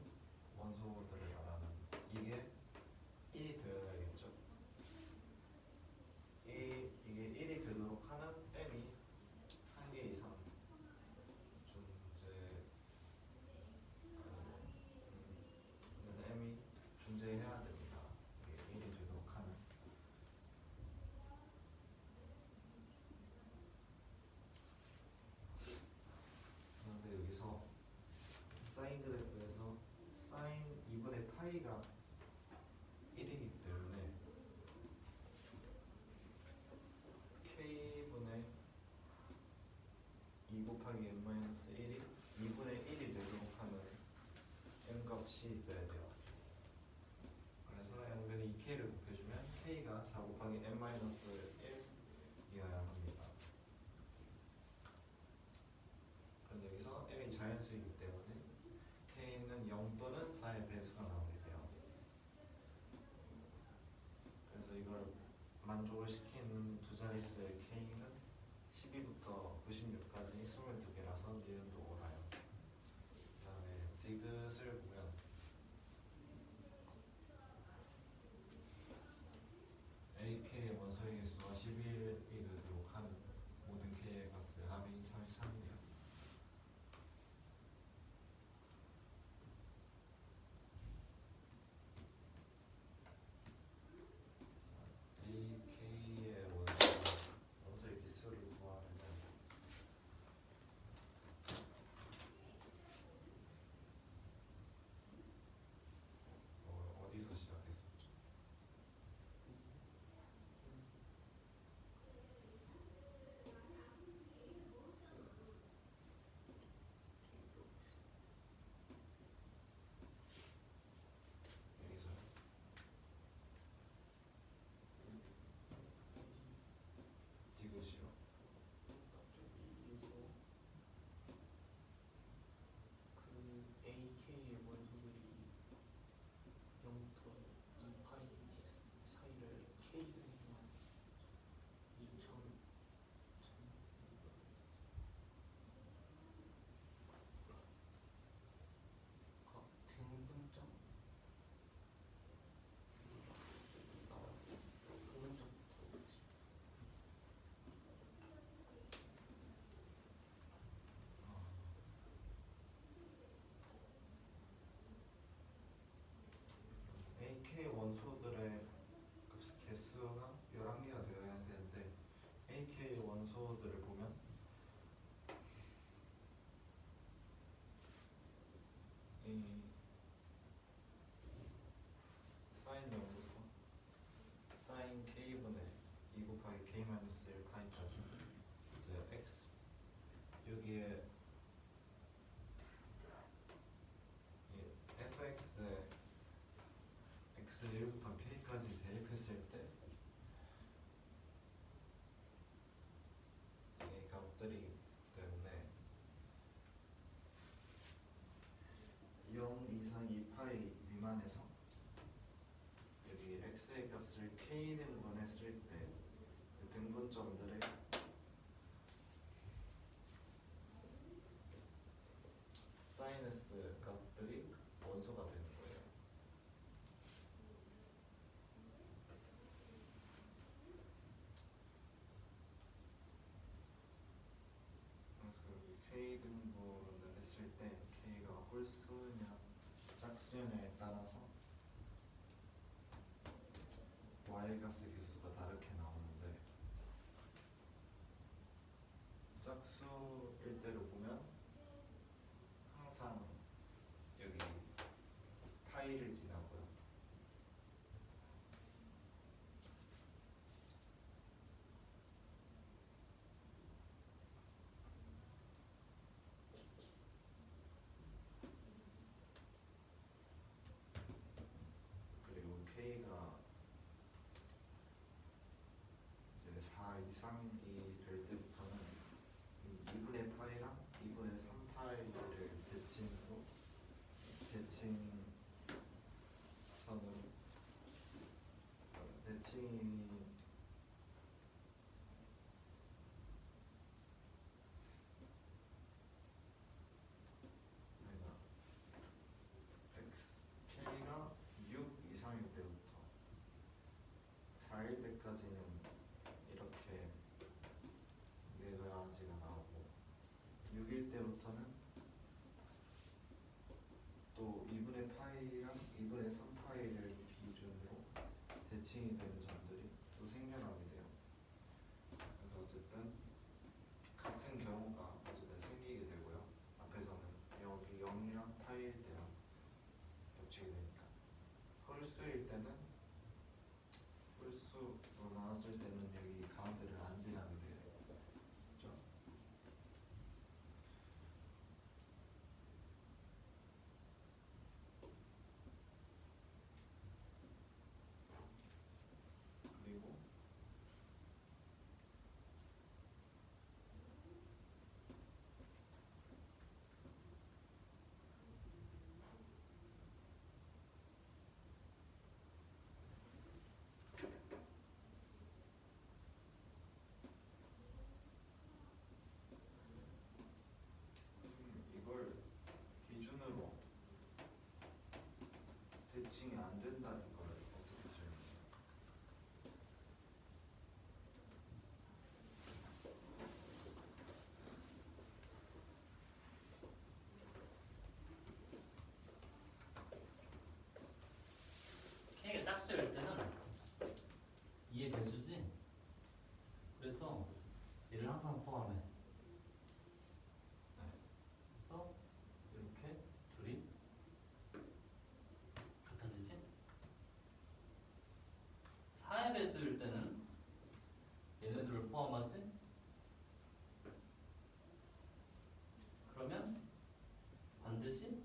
원소들을 말하는 이게 1이 되어야겠죠. 이게 1이 되도록 하는 M이 한 개 이상 M이 존재해야 됩니다. 이게 1이 되도록 하는. 그런데 여기서 사인 그래프에서 사인 2분의 파이가 1이기 때문에 K분의 2 곱하기 n-1이 2분의 1이 되도록 하는 M값이 있어야 돼요. 그래서 N분의 2K를 곱해주면 K가 4 곱하기 n-1이어야 합니다. 그런데 여기서 M이 자연수이기 때문에 K는 0 또는 4의 배수가 나오게 돼요. 그래서 이걸 만족을 시키는 두 자릿수의 K는 12부터 96까지 22개라서 니은도 옳아요. 그 다음에 디귿을 보면 AK의 원소의 개수가 11이 되도록 하는 모든 K의 값의 합이 33이에요. AK의 원소의 개수를 구하려면 어디서 시작했었죠? 여기서요? 디귿이요? 여기서 그 AK의 원소들이 0부터 2파이 사이를 K분이지만 2000 등분점 등분점부터 AK 원소들의 개수가 11개가 되어야 되는데 AK 원소들을 보면 이 사인 0부터 사인 K분의 2 곱하기 K-1 파이까지 이제 X 여기에 이 fx에 x 1부터 k까지 대입했을 때 이 값들이 때문에 0 이상 2파이 미만에서 여기 x의 값을 k 등분했을 때 그 등분점들의 사이너스 값들이 원소가 되는 거예요. 그래서 여기 K 등분을 했을 때 K가 홀수냐 짝수냐에 따라서 Y값의 개수가 다르게 나오는데 짝수일 때를 보면 항상 여기 파이를 지나고요. 그리고 K가 이제 4 이상이 될 때부터는 2분의 파이랑 2분의 3파이를 대칭으로 대칭 대칭이 그러니까 x k가 6 이상일 때부터 4일 때까지는 이렇게 4가지가 나오고 6일 때부터는 또 2분의 파이랑 2분의 3파이를 기준으로 대칭이 되는 점들이 또 생겨나게 돼요. 그래서 어쨌든 같은 경우가 어쨌든 생기게 되고요. 앞에서는 여기 0이랑 파이일 때랑 겹치게 되니까 홀수일 때는 홀수로 나눴을 때는 여기 가운데를 안 지나게 돼요. 그렇죠? 그리고 이걸 기준으로 대칭이 안 된다는 걸 어떻게 설명해요? K가 짝수일 때는 2의 배수지. 그래서 얘를 항상 포함해. 그래서 이렇게 둘이 같아지지? 4의 배수일 때는 얘네들을 포함하지? 그러면 반드시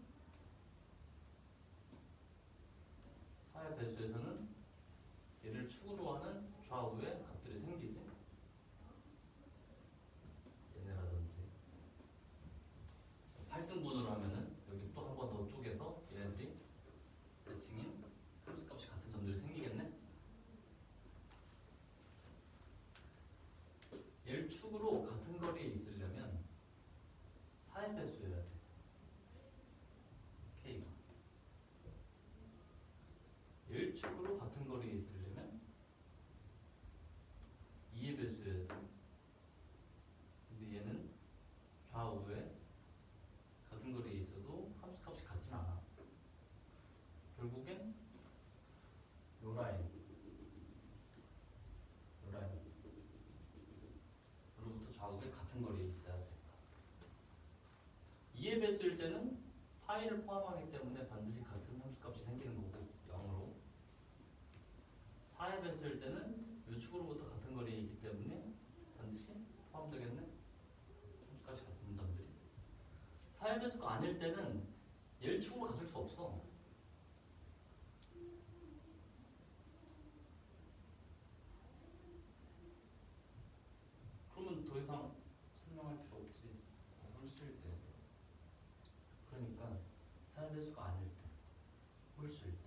4의 배수에서는 얘를 축으로 하는 좌우의 값들이 생기지? 얘네라든지 8등분으로 하면은 여기 또 한 번 더 쪼개서 얘네들이 대칭인 홀수값이 같은 점들이 생기겠네? 얘를 축으로 같은 거리에 있으려면 4의 배수여야 돼. K가 얘를 축으로 같은 거리에 있으려면 2의 배수여야지. 근데 얘는 좌우에 같은 거리에 있어도 함수값이 같진 않아. 결국엔 요 라인 로부터 좌우에 같은 거리에 있어야 돼. 2의 배수일 때는 파이를 포함하기 때문에 반드시 같은 함수값이 생기는 거고 0으로. 4의 배수일 때는 요 축으로부터 같은 거리에 있기 때문에 반드시 포함되겠네. 함수값이 같은 점들이. 4의 배수가 아닐 때는 얘를 축으로 가질 수 없어. 그러면 더 이상 설명할 필요 없지. 홀수일 때. 그러니까 4의 배수가 아닐 때, 홀수일 때.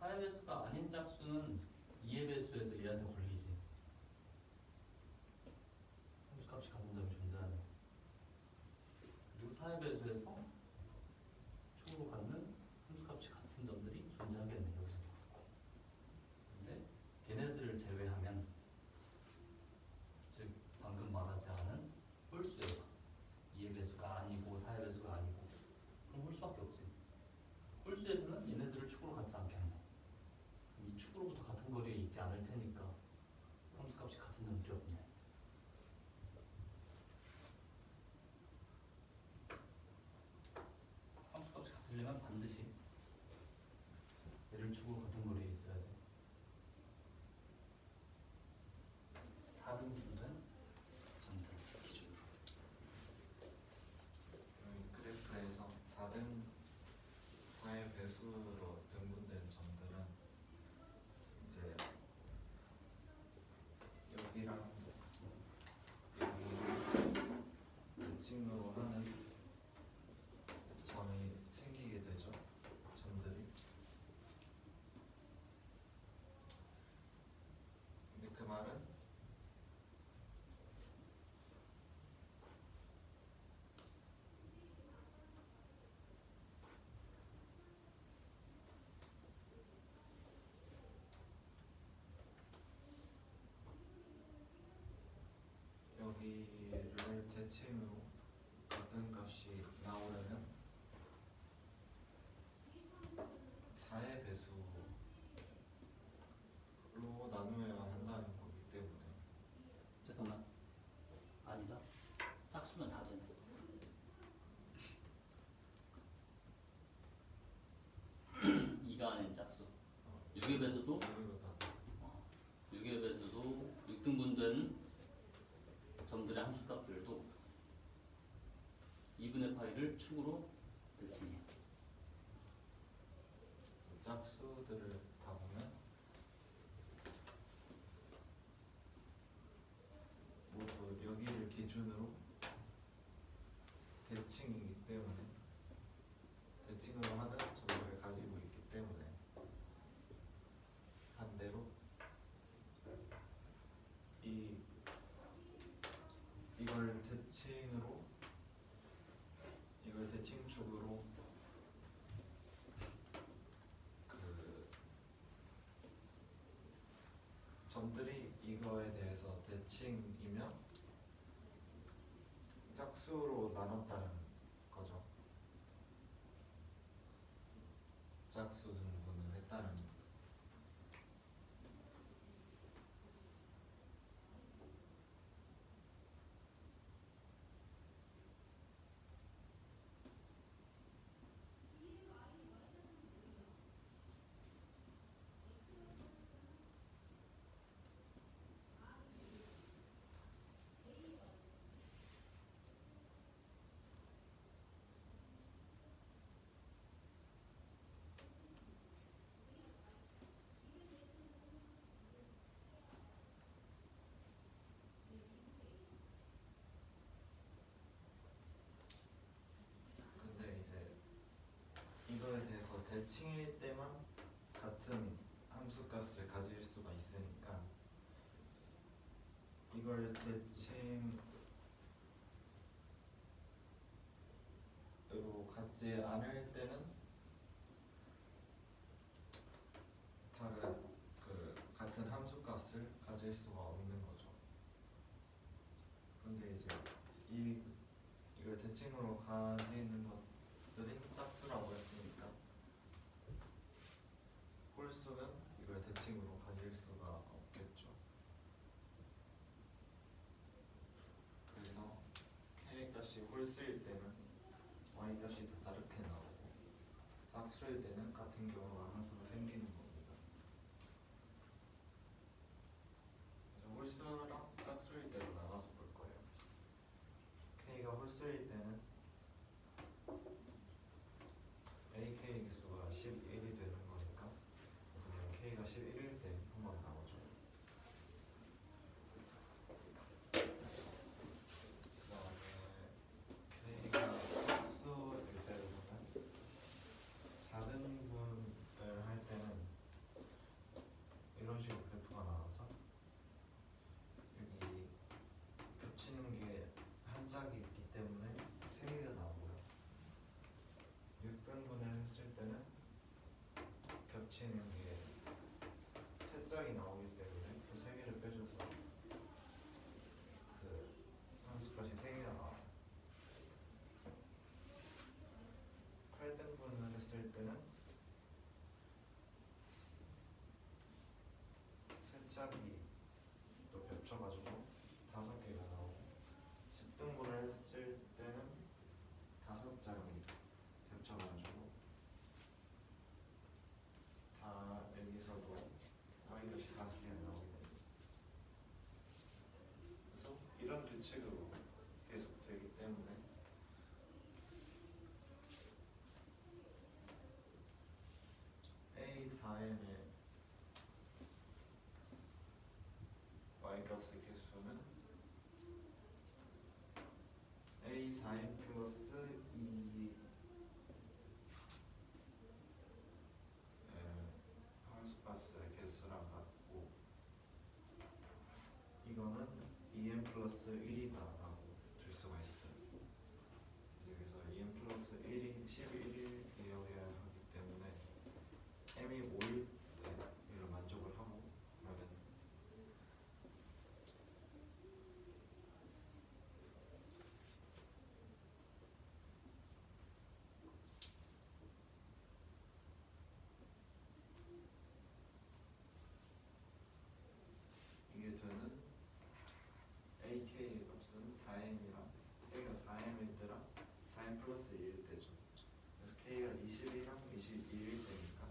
4의 배수가 아닌 짝수는 2의 배수에서 얘한테 걸리지. 함수값이 같은 점이 존재하네. 그리고 4의 배수에서 축으로 갖는 함수값이 같은 점들이 존재하겠네. 여기서도 그렇고. 근데 걔네들을 제외하면, 즉 방금 말하지 않은 홀수에서 2의 배수가 아니고 4의 배수가 아니고 그럼 홀수밖에 없지. 홀수에서는 얘네들을 축으로 갖지 않겠네. 이 축으로부터 같은 거리에 있지 않을 테니까 함수값이 같은 점들이 없네. 함수값이 같으려면 반드시 얘를 축으로 같은 거리에 있어야 돼. 4등분된 점들 기준으로. 그래프에서 4등 4의 배수로 등분된 점들은 이제 여기랑 여기 대칭으로 하는 점이 생기게 되죠. 점들이 여기를 대칭으로 같은 값이 나오려면 4의 배수로 나누어야 한다는 거기 때문에 잠깐만. 아니다. 짝수면 다 되네. 이가 아닌 짝수. 6의 배수도 여기로 다 6의 배수도 6등분된 점들의 함수값들도 2분의 파이를 축으로 대칭해. 짝수들을 다 보면 모두 여기를 기준으로 대칭이기 때문에 대칭으로 하는 점들을 가지고 있기 때문에 반대로 이걸 대칭으로 이걸 대칭축으로 그 점들이 이거에 대해서 대칭이면 짝수로 나눴다는 거죠. 짝수 등분을 했다는 근데 이제 이거에 대해서 대칭일 때만 같은 함수값을 가질 수가 있으니까 이걸 대칭으로 갖지 않을 때는 다른 그 같은 함수값을 가질 수가 없는 거죠. 근데 이제 이걸 대칭으로 가지는 것들이 짝수라고 했으니까 홀수는 이걸 대칭으로 가질 수가 없겠죠. 그래서 k 값이 홀수일 때는 y 값이 다 다르게 나오고 짝수일 때는 같은 경우가 항상 생기는 겁니다. 그래서 홀수랑 짝수일 때로 나눠서 볼 거예요. k가 홀수일 때는 AK 개수가 11이 되는 거니까 그러면 K가 11일 때 한번 나오죠. 그 다음에 K가 짝수일 때를 보면 4등분을 할 때는 이런 식으로 그래프가 나와서 여기 겹치는 게 한 짝이 있기 때문에 3개가 나오고요. 6등분을 했을 때는 겹치는 게 3짝이 나오기 때문에 그 3개를 빼줘서 그 함수값이 3개가 나와요. 8등분을 했을 때는 3짝이 또 겹쳐가지고 5개가 나오고 10등분을 했을 때는 5짝이 겹쳐가지고 다 여기서도 y값이 5개가 나오게 됩니다. 그래서 이런 규칙으로 계속 되기 때문에 A4m의 y값의 개수는 A4m 플러스 2 함수값의 개수랑 같고 이거는 2m 플러스 1이다라고 줄 수가 있어요. 여기서 2m 플러스 1이 11이어야 하기 때문에 m이 5일 때 이걸 만족을 하고 그러면 n 플러스 1일 때죠. 그래서 k가 21이랑 21일 때니까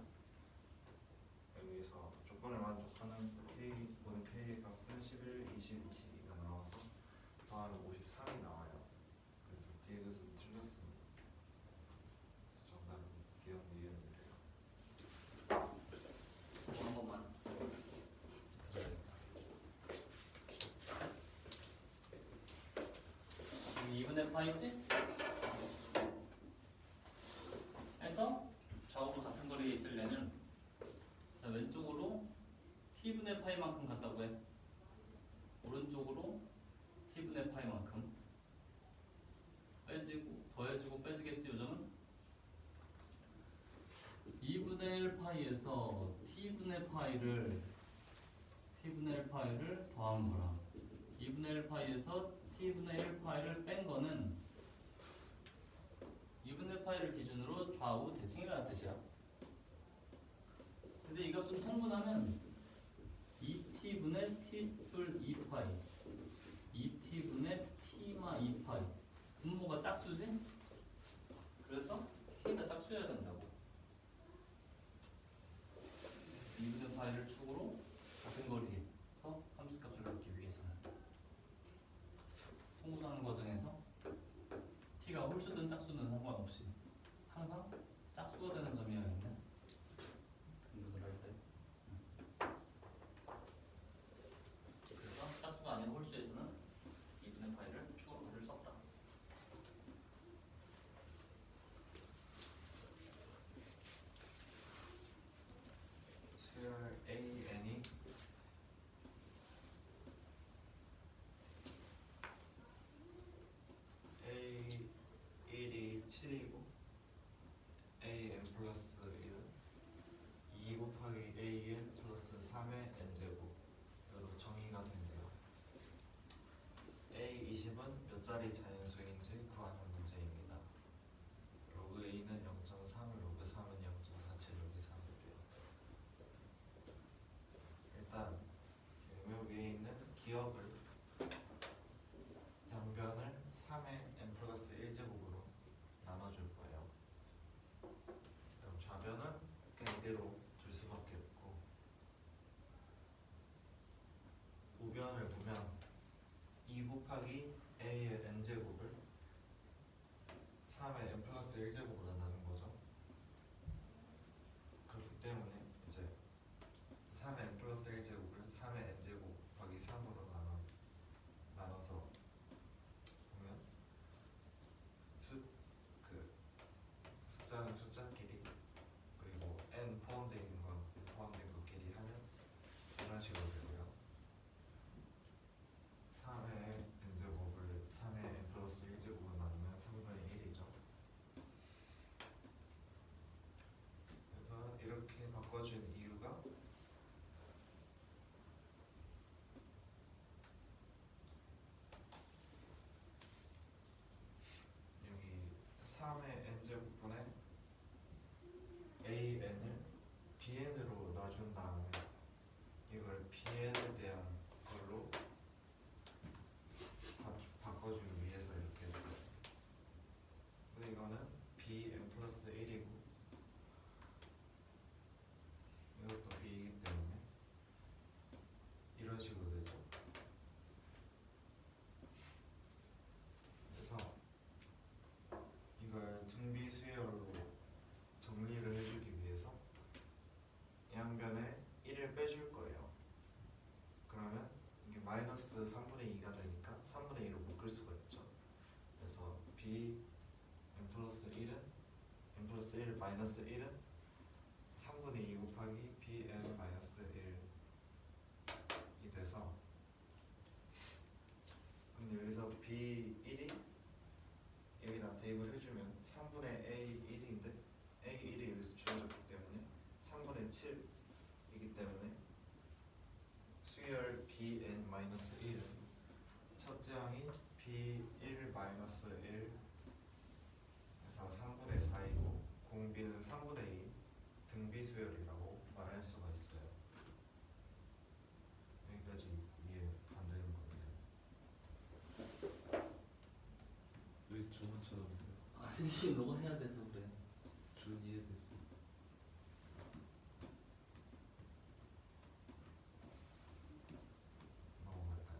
여기서 조건을 만족하는 모든 k의 값은 11, 20, 22가 나와서 더하면 53이 나와요. 그래서 뒤에 것은 틀렸습니다. 그래서 정답은 기억 니은이래요. 저거 한 번만. 여기 2분의 파이지? 해서 좌우로 같은 거리에 있으려면 자 왼쪽으로 t분의 파이만큼 같다고 해. 오른쪽으로 t분의 파이만큼 빼지고 더해지고 빼지겠지 요즘은? 2분의 1 파이에서 t분의 파이를 더한 거랑 2분의 1 파이에서 t분의 1 파이를 뺀 거는 2분의 파이를 기준으로 좌우 대칭이라는 뜻이야. 근데 이 값은 통분하면 2t분의 t뿔 2파이 2t분의 t마 2파이 분모가 짝수지? 그래서 t가 짝수여야 된다고. 2분의 파이를 축으로 같은 거리에서 함수값을 넣기 위해서는 통분하는 과정에서 t가 홀수든 짝수든 상관없이 항상 짝수가 되는 점이어야 있는 등분을 할 때. 그래서 짝수가 아닌 홀수에서는 2분의 파이를 축으로 가질 수 없다. 수열 AN이 A1이 7이고 AN 플러스 1은 2 곱하기 AN 플러스 3의 n제곱으로 정의가 된대요. A20은 몇 자리 자연수인지 구하는 문제입니다. 로그 A는 0.3, 로그 3은 0.47, 로그 3이 돼요. 일단 요 위에 있는 기억을 양변을 3의 n 플러스 1제곱으로 나눠줄 거예요. 그럼 좌변은 그냥 이대로 둘 수밖에 없고 우변을 보면 2 곱하기 a의 n제곱을 3의 n 플러스 1제곱으로 나눈 거죠. 그렇기 때문에 이제 3의 n 플러스 1제곱을 3의 n제곱 곱하기 3으로 나눠서 보면 숫자는 숫자끼리 그리고 n 포함되어 있는 건 포함된 것끼리 하면 이런 식으로 되고요. 3의 n제곱을 3의 n 플러스 1제곱으로 나누면 3분의 1이죠. 그래서 이렇게 바꿔준 이유가 여기 3의 n제곱분의 an을 bn으로 놔준 다음에 이걸 bn에 대한 걸로 바꿔주기 위해서 이렇게 했어요. 근데 이거는 bn 플러스 1이고 이것도 b이기 때문에 이런 식으로 되죠. 그래서 이걸 등비 수열로 정리를 해주기 위해서 양변에 1을 빼줄 거예요. 그러면 이게 마이너스 3분의 2가 되니까 3분의 2로 묶을 수가 있죠. 그래서 b n 플러스 1은 n 플러스 1 마이너스 1은 3분의 2 곱하기 b n 마이너스 1이 돼서 근데 여기서 b1이 여기다 대입을 해주면 3분의 a1인데 a1이 여기서 주어졌기 때문에 3분의 7이기 때문에 수열 bn-1은 첫째 항이 b1 마이너스 1 해서 3분의 4이고 공비는 3분의 2 등비 수열이라고 말할 수가 있어요. 여기까지 이해 안 되는 겁니다. 왜 저만 쳐다보세요? 드리기 너가 해야 돼서 그래. 저는 이해됐어. 넘어갈까요?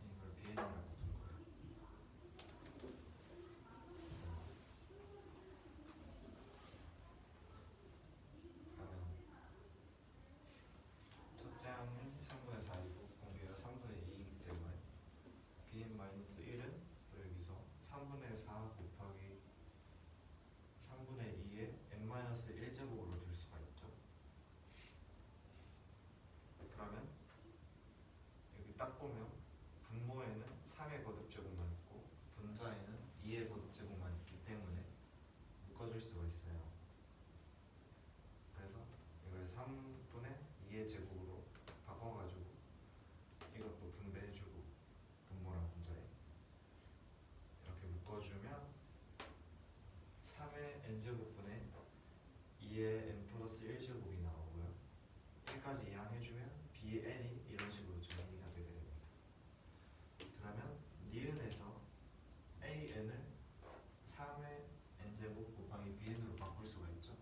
이걸 비행이라고 둔 거예요. 그러면 첫째 항은 3분의 4이고 공개가 3분의 2이기 때문에 bn-1은 여기서 3분의 4 곱하기 3분의 2에 n-1제곱으로 줄 수가 있죠. 그러면 여기 딱 보면 분모에는 3의 거듭제곱만 있고 분자에는 2의 거듭제곱만 있기 때문에 묶어줄 수가 있어요. 그래서 이걸 3분의 2의 제곱으로 바꿔가지고 이것도 분배해주고 분모랑 분자에 이렇게 묶어주면 3의 n제곱분의 2의 n 플러스 1제곱이 나오고요. 1까지 이항해주면 bn이 이런 식으로 정리가 되게 됩니다. 그러면 니은에서 an을 3의 n제곱 곱하기 bn으로 바꿀 수가 있죠.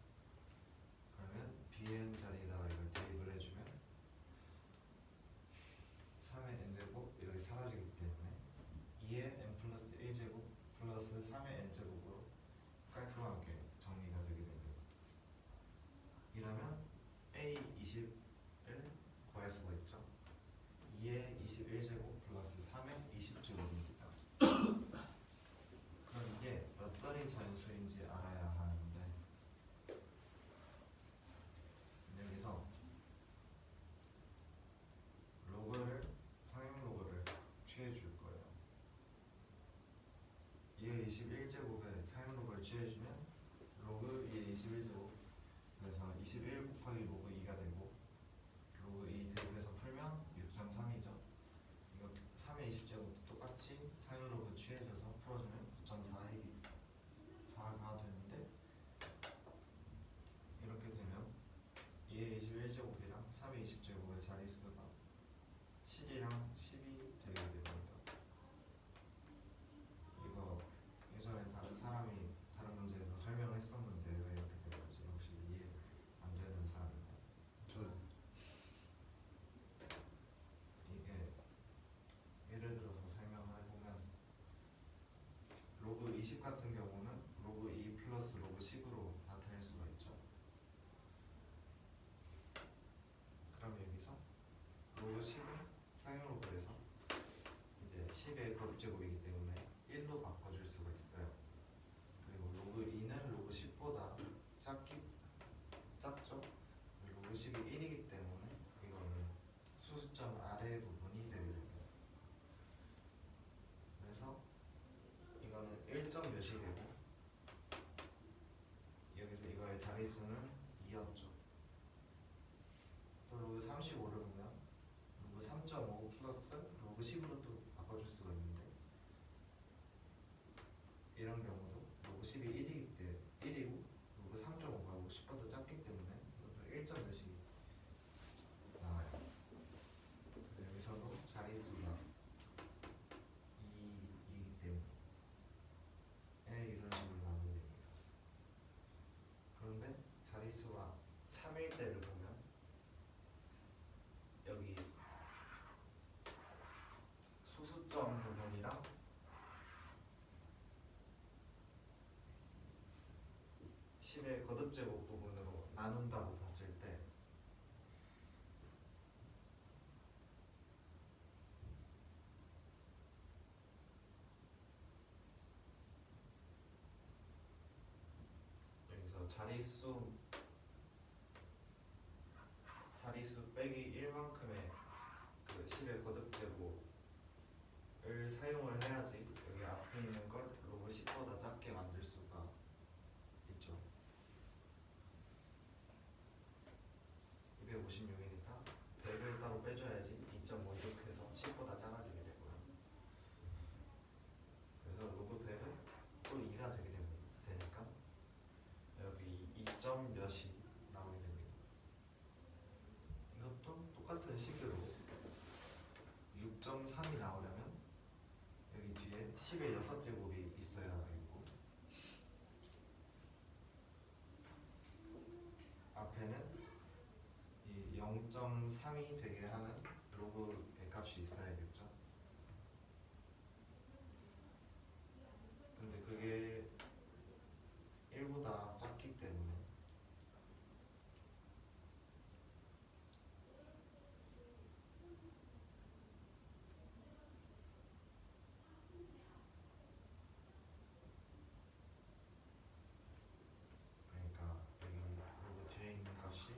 그러면 bn 자리에다가 이걸 대입을 해주면 3의 n제곱 이렇게 사라지기 때문에 2의 n 플러스 1제곱 플러스 3의 n제곱으로 깔끔하게 정리가 되게 됩니다. 이러면 a20을 구할 수가 있죠. 2의 21제곱 플러스 3의 20제곱입니다. 그럼 이게 몇 자리 자연수인지 알아야 하는데 여기서 로그를 상용 로그를 취해 줄 거예요. 2의 21제곱에 상용 로그를 취해주면 로그 2의 21제곱 그래서 21 곱하기 로그 2가 되고 로그 2 대입해서 풀면 6.3이죠. 이거 3의 20제곱도 똑같이 상용 로그 취해줘서 풀어주면 9.4가 되는데 이렇게 되면 2의 21제곱이랑 3의 20제곱의 자릿수가 7이랑 10이 되게 됩니다. 이거 예전에 다른 사람이 다른 문제에서 설명했었는데 왜 이렇게 되는지 혹시 이해 안 되는 사람 있나요? 저는 이게 예를 들어서 설명을 해보면 로그 20 같은 경우는 로그 2 플러스 로그 10으로 나타낼 수가 있죠. 그럼 여기서 로그 10은 상용 로그에서 이제 10의 거듭제곱이기 때문에 1로 바꿔줄 수가 있어요. 그리고 로그 2는 로그 10보다 작죠? 로그 10이 1이기 때문에 이거는 수수점 아래 부분이 되게 됩니다. 그래서 이거는 1점 몇이 되고 여기서 이거의 자릿수는 2였죠. 또 로그 35를 보면 로그 3.5 플러스 로그 10으로 또 바꿔줄 수가 있는데 이런 경우도 로그 10이 1이기 때문에 1이고 로그 3.5가 로그 10보다 작기 때문에 이것도 1점 몇이 나와요. 그래서 여기서도 자릿수가 2이기 때문에 이런 식으로 나오게 됩니다. 그런데 자릿수가 3일 때를 보면 여기 소수점 부분이랑 십의 거듭제곱 부분으로 나눈다고 봤을 때 여기서 자릿수 빼기 1만큼의 그 10의 거듭제곱을 사용을 해야지 여기 앞에 있는 걸 로그 10보다 작게 만들 수가 있죠. 256이니까 100을 따로 빼줘야지 2.56해서 10보다 작아지게 되고요. 그래서 로그 100은 또 2가 되니까 여기 6점 몇이 나오게 됩니다. 이것도 똑같은 식으로 6.3이 나오려면 여기 뒤에 10의 6제곱이 있어야 되고 앞에는 이 0.3이 되게 하는 로그의 값이 있어야겠죠. 근데 그게 1보다 작기 때문에 그러니까 여기 로그 뒤에 있는 값이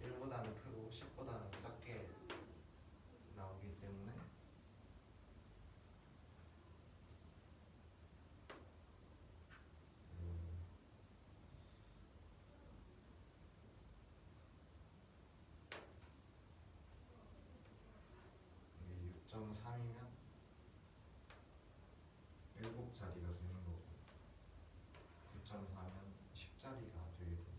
1보다는 크고 10보다는 작게 나오기 때문에 이게 6.3이면 7자리가 되는 거고 9.4면 10자리가 되게 됩니다.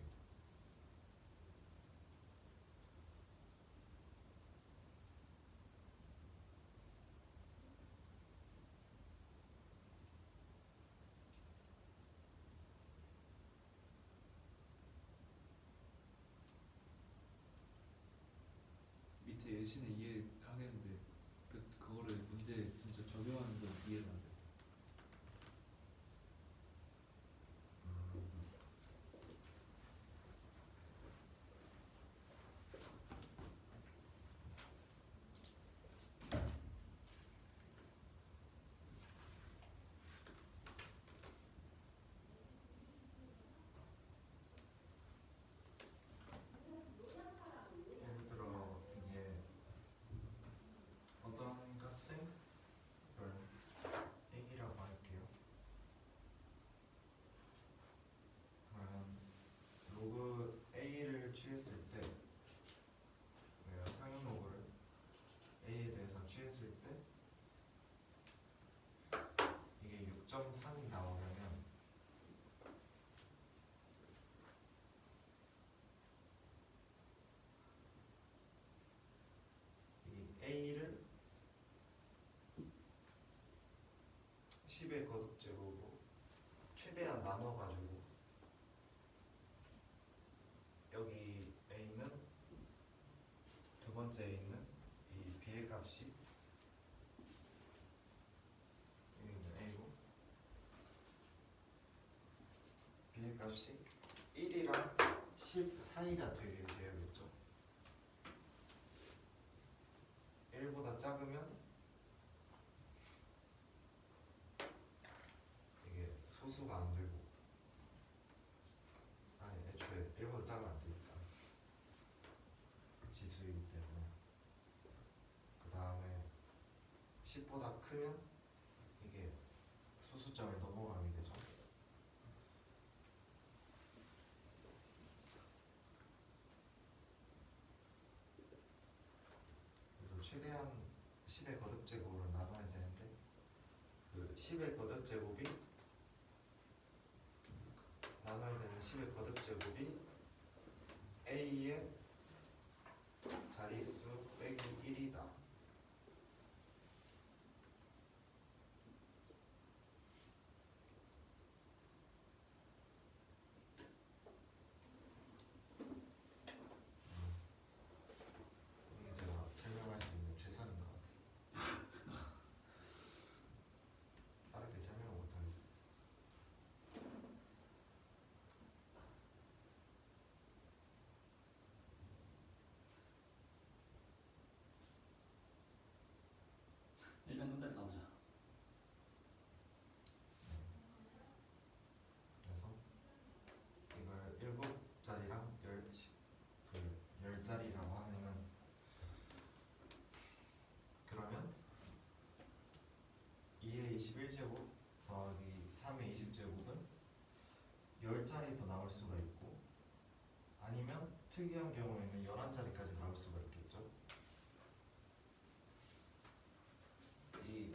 밑에 예시는 이해하겠는데 그거를 문제 진짜 적용하는 건 이해가 안 돼. 예를 들어 이게 어떤 값을 이걸 A라고 할게요. 그러면 로그 A를 취했을 때 내가 상용 로그를 A에 대해서 취했을 때 이게 6.3이 나오려면 이 A를 10의 거듭제곱으로 최대한 나눠가지고 여기 A는 두 번째에 있는 이 B의 값이 여기 있는 A고 B의 값이 1이랑 10 사이가 되게 돼야겠죠. 1보다 작으면 이게 소수가 안 되고 아니 애초에 1보다 작으면 안 되니까 지수이기 때문에 그 다음에 10보다 크면 이게 소수점을 넘어가게 되죠. 그래서 최대한 10의 거듭제곱으로 나눠야 되는데 그 10의 거듭제곱이 나눠야 되는 10의 거듭제곱이 A의 자릿수 빼기 1이다. 이게 제가 설명할 수 있는 최선인 것 같아요. 빠르게 설명을 못하겠어요. 일단 끝까지 가보자. 그래서 이걸 7자리랑 10자리라고 하면은 그러면 2의 21제곱 더하기 3의 20제곱은 10자리도 나올 수가 있고 아니면 특이한 경우에는 11자리까지 나올 수가 있겠죠. 이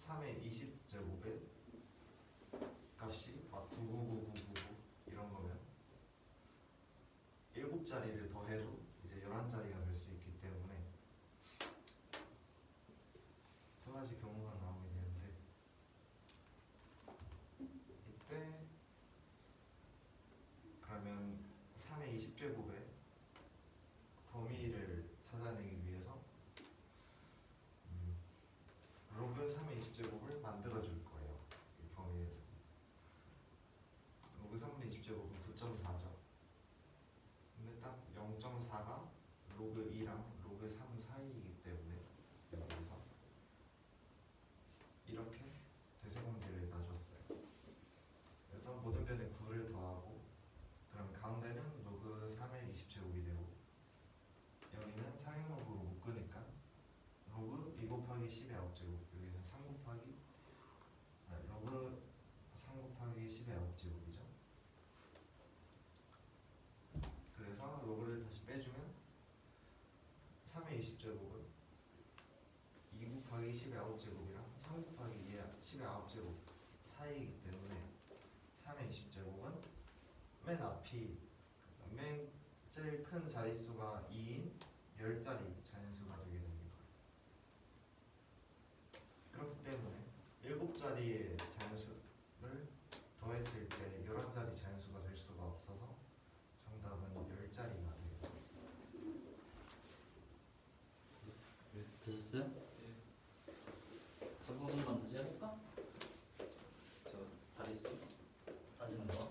3의 20제곱의 값이 7자리를 더해도 이제 11자리가 될 수 있기 때문에 두 가지 경우가 나오게 되는데, 이때 그러면 3의 20제곱의 범위를 찾아내기 위해서 로그 3의 20제곱을 만들어 줄 거예요. 이 범위에서 로그 3분의 20제곱은 9.4죠. 근데 딱 0.4가 로그 2랑 로그 3 사이이기 때문에 여기서 이렇게 대세관계를 놔줬어요. 그래서 모든 변에 9를 더하고, 그럼 가운데는 로그 3의 20제곱이 되고, 여기는 상행로그로 묶으니까 로그 2 곱하기 10의 9제곱, 여기는 3 곱하기 로그 3 곱하기 10의 9제곱이죠. 그래서 로그를 다시 빼주면 3의 20제곱은 2 곱하기 10의 9제곱이랑 3 곱하기 10의 9제곱 사이이기 때문에 3의 20제곱은 맨 앞이 맨 제일 큰 자릿수가 2인 10자리 자연수가 되게 됩니다. 그렇기 때문에 7자리의 자연수를 더했을 때 11자리 자연수가 될 수가 없어서 정답은 10자리가 돼요. 되셨어요? 저 부분만 다시 해볼까? 저 자릿수 따지는 거.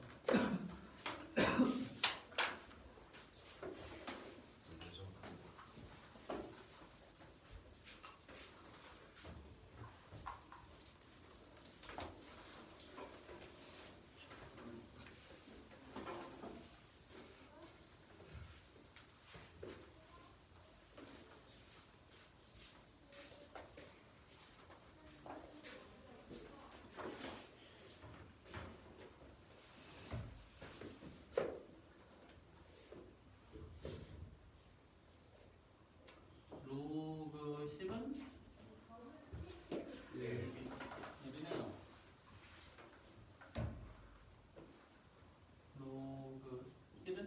로그 10은 예비네요. 로그 1은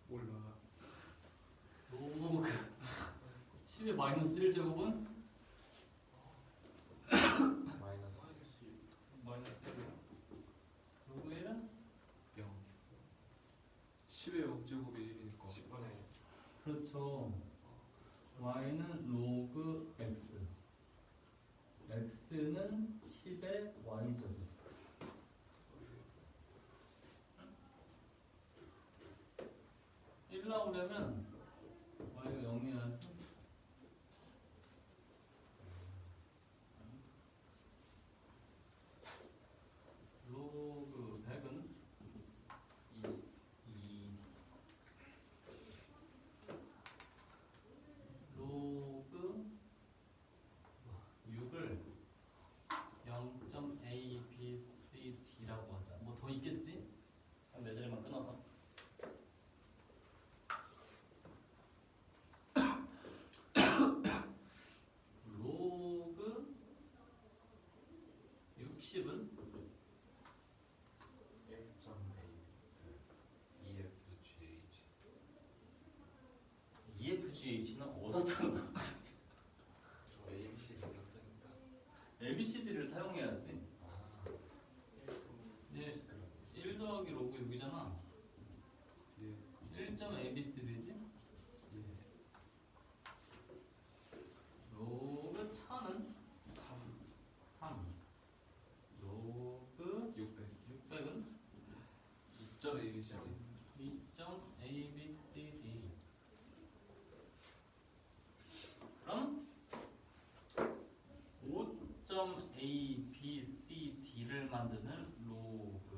몰라. 로그 10의 마이너스 1제곱은 마이너스 마이너스 1이요. 로그 1은 0. 10의 0제곱이 1이니까 10분의 그렇죠. y는 로그 x, x는 10의 y제곱. 일 나오려면 y가 0이라서 로그 100은 2 로그 6을 0.abcd라고 하자. 뭐 더 있겠지? 한 네 자리만 끊어서. 로그 60은 1.a EFGH EFGH는 어디서 찾는 거야? 저 ABC 있었으니까. ABCD를 사용해야지. 아, 이제 1 더하기 로그 6이잖아. 예. 1.abcd지? 예. 로그 1000은 3. 3. 로그 600은 2.abcd. 2.abcd. 그럼 5.abcd를 만드는 로그.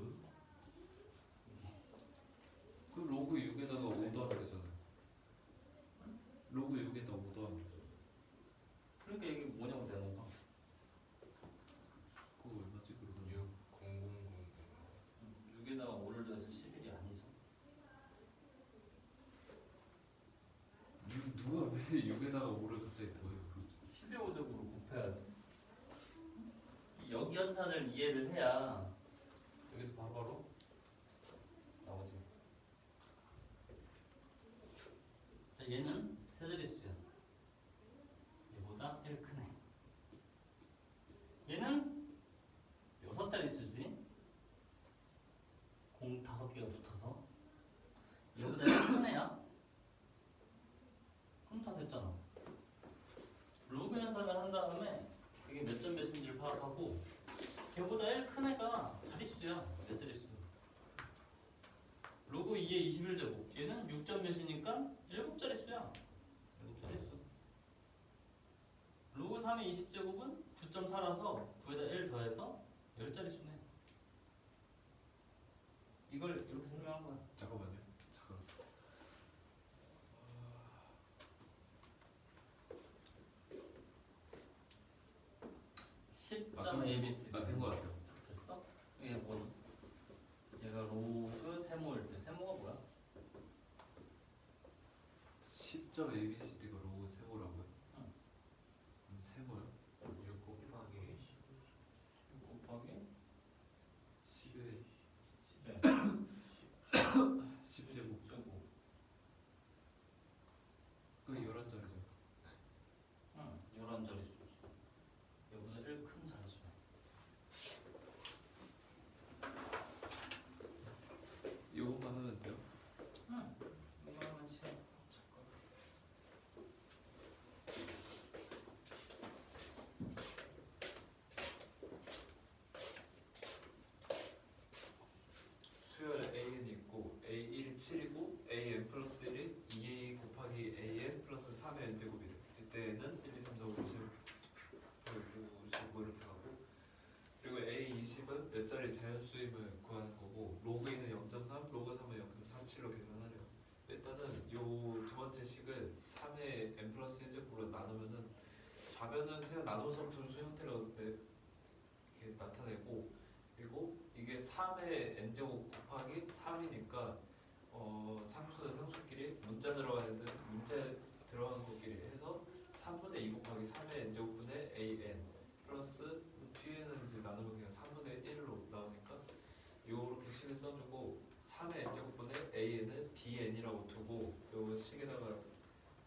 그 로그 6에다가 5 더하면 되잖아요. 로그 6에다 5 더하면 되죠. 그러니까 이게 뭐냐고 내놓은 그거 얼마지 그러면? 6에다가 5를 더해서 11이 아니죠. 누가 왜 6에다가 5를 갑자기 더해요? 10의 5제곱으로 곱해야지. 이 역연산을 이해를 해야 여기서 바로바로 자, 얘는 세자릿수야. 얘보다 1 크네. 얘는 6자릿수지. 공 5개가 붙어서. 얘보다 1 큰 애야. 그럼 다 됐잖아. 로그 연산을 한 다음에 이게 몇 점 몇인지를 파악하고 걔보다 1 큰 애가 자릿수야. 몇 자릿수? 로그 2의 21제곱. 얘는 6점 몇이니까 7자릿수야. 7자릿수. 로그 3의 20제곱은 9.4라서 9에다 1 더해서 10자릿수네. 이걸 이렇게 설명한 거야. 잠깐만요. 잠깐. 10점 ABC. 나된 거 같아요. 됐어? 이게 뭐니? 얘가 로그 세모일 때 세모가 뭐야? 10점 ABCD가 로그 세모라고요? 응. 세모요? 6 곱하기 6 곱하기 10의 10에 10제곱. 제곱. 그 11자리죠. 응, 11자릿수지. 얘보다 1 큰 자릿수야. 이것만 하면 돼요? 응. 이거 하면 시간 찰것 같아. 수열 AN이 있고 A1이 7이고 AN 플러스 1이 2A 곱하기 AN 플러스 3의 n제곱이래. 이때는 1, 2, 3, 4, 5, 6, 15 이렇게 가고, 그리고 A20은 몇 자리 자연수임을 구하는 거고, 로그 2는 0.3, 로그 3은 0.47로 계산하래요. 일단은 요 두 번째 식을 3의 n 플러스 1제곱으로 나누면은 좌변은 그냥 나눠서 분수 형태로 이렇게 나타내고, 그리고 이게 3의 n제곱 곱하기 3이니까 상수는 상수끼리, 문자 들어가야 되는 문자 들어간 것끼리 해서 3분의 2 곱하기 3의 n제곱분의 an 플러스 뒤에는 이제 나누면 그냥 3분의 1로 나오니까 요렇게 식을 써주고, 3의 n제곱분의 an은 bn이라고 두고 요 식에다가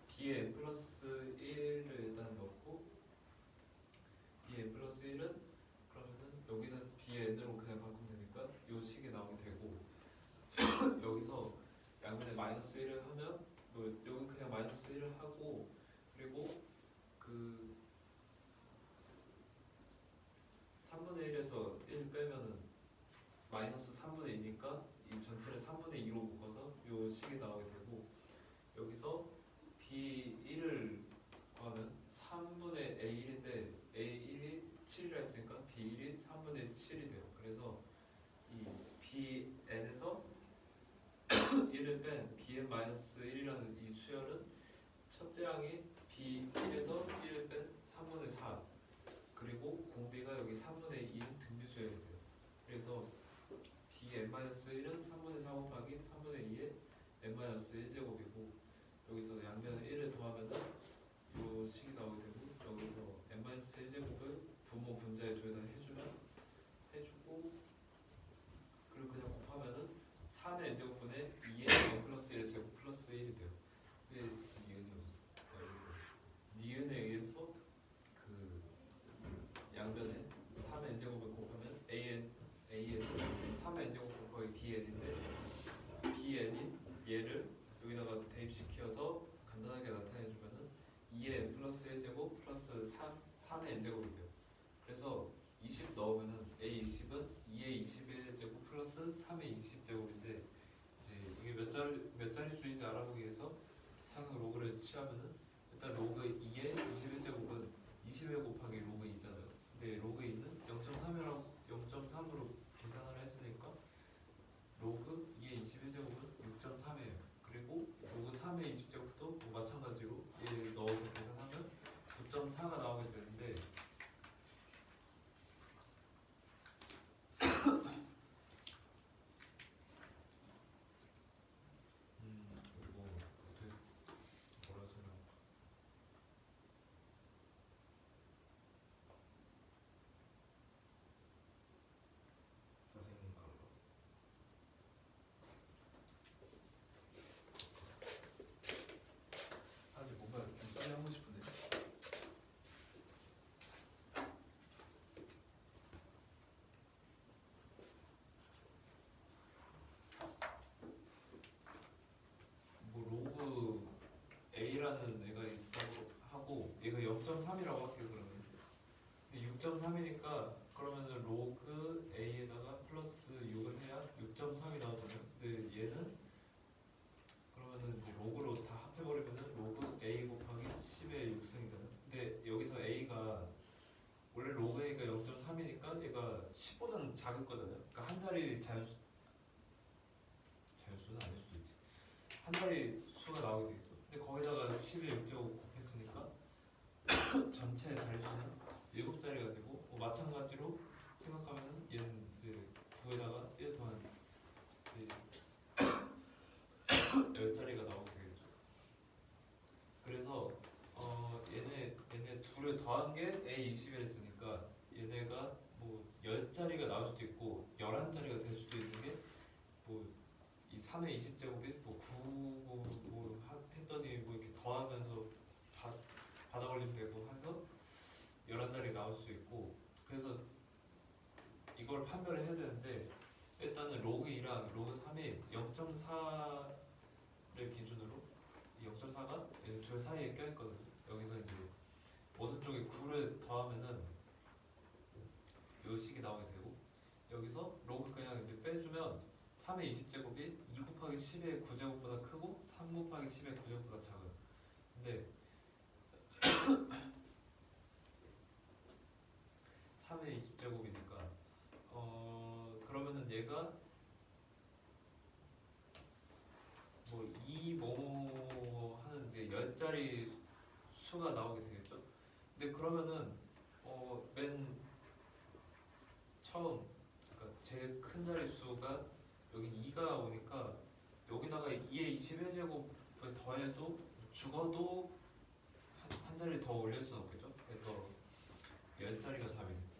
bn 플러스 1을 일단 넣고, bn 플러스 1은 그러면은 여기는 bn으로 그냥 바꾸면 되니까 요 식이 나오게 되고, 여기서 양면에 마이너스 1을 하면 여기 그냥 마이너스 1을 하고, 그리고 그 3분의 1에서 1 빼면은 마이너스 3분의 2니까 이 전체를 3분의 2로 묶어서 요 식이 나오게 되고, 여기서 B1을 구하면 3분의 A1인데 A1이 7이라 했으니까 B1이 3분의 7이 돼요. 그래서 이 BN에서 1을 뺀 BN-1이라는 이 수열은 첫째 항이 B1에서 1을 뺀 3분의 4, 그리고 공비가 여기 3분의 2인 등비수열이 돼요. 그래서 BN-1은 3분의 4 곱하기 3분의 2의 N-1제곱이고, 여기서 양면에 1을 더하면은 요 식이 나오게 되고, 여기서 N-1제곱을 분모 분자에 둘 다 해주고, 그리고 그냥 곱하면은 3의 n제곱분의 2의 n 플러스 1의 제곱 플러스 1이 돼요. 이게 니은에 의해서 그 양변에 3의 n제곱을 곱하면 an 3의 n제곱 곱하기 bn인데, bn인 얘를 여기다가 대입시켜서 간단하게 나타내주면은 2의 n 플러스 1제곱 플러스 3의 n제곱이 돼요. 그래서 20 넣으면은 A20은 2의 21제곱 플러스 3의 20제곱인데, 이제 이게 몇 자릿수인지 알아보기 위해서 상형 로그를 취하면은, 일단 로그 2의 21제곱은 21 곱하기 로그 2잖아요. 근데 로그 2는 0.3으로 계산을 했으니까 로그 2의 21제곱은 6.3이에요. 그리고 로그 3의 20제곱도 마찬가지로 얘 넣어서 계산하면 9.4가 나오게 되는데, 이거 어떻게 뭐라 6.3이니까 그러면은 로그 a에다가 플러스 6을 해야 6.3이 나오잖아요. 근데 얘는 그러면은 이제 로그로 다 합해버리면은 로그 a 곱하기 10의 6승이잖아요. 근데 여기서 a가 원래 로그 a가 0.3이니까 얘가 10보다는 작을 거잖아요. 그러니까 한 자리 자연수는 아닐 수도 있지. 한 자리 수가 나오게 되겠죠. 근데 거기다가 10의 6제곱 곱했으니까 전체 자릿수는 7자리가 되고 마찬가지로 생각하면은 얘는 이제 9에다가 1 더한 이제 10자리가 나오게 되겠죠. 그래서 얘네 둘을 더한 게 A20을 했으니까 얘네가 뭐 10자리가 나올 수도 있고 11자리가 될 수도 있는 게 뭐 이 3의 20제곱이 뭐 9, 뭐 했더니 뭐 이렇게 더하면서 다 받아 걸리면 되고 해서 11자리 나올 수 있고 그래서 이걸 판별을 해야 되는데 일단은 로그 2랑 로그 3이 0.4를 기준으로 0.4가 둘 사이에 껴있거든요. 여기서 이제 오른쪽에 9를 더하면은 요 식이 나오게 되고 여기서 로그 그냥 이제 빼주면 3의 20제곱이 2 곱하기 10의 9제곱보다 크고 3 곱하기 10의 9제곱보다 작아요. 근데 3의 20제곱이니까 그러면은 얘가 뭐 2 뭐뭐 하는 이제 10자리 수가 나오게 되겠죠. 근데 그러면은 맨 처음 그러니까 제일 큰 자리 수가 여기 2가 오니까 여기다가 2의 21제곱을 더해도 죽어도 한 자리 더 올릴 수는 없겠죠. 그래서 10자리가 답이에요.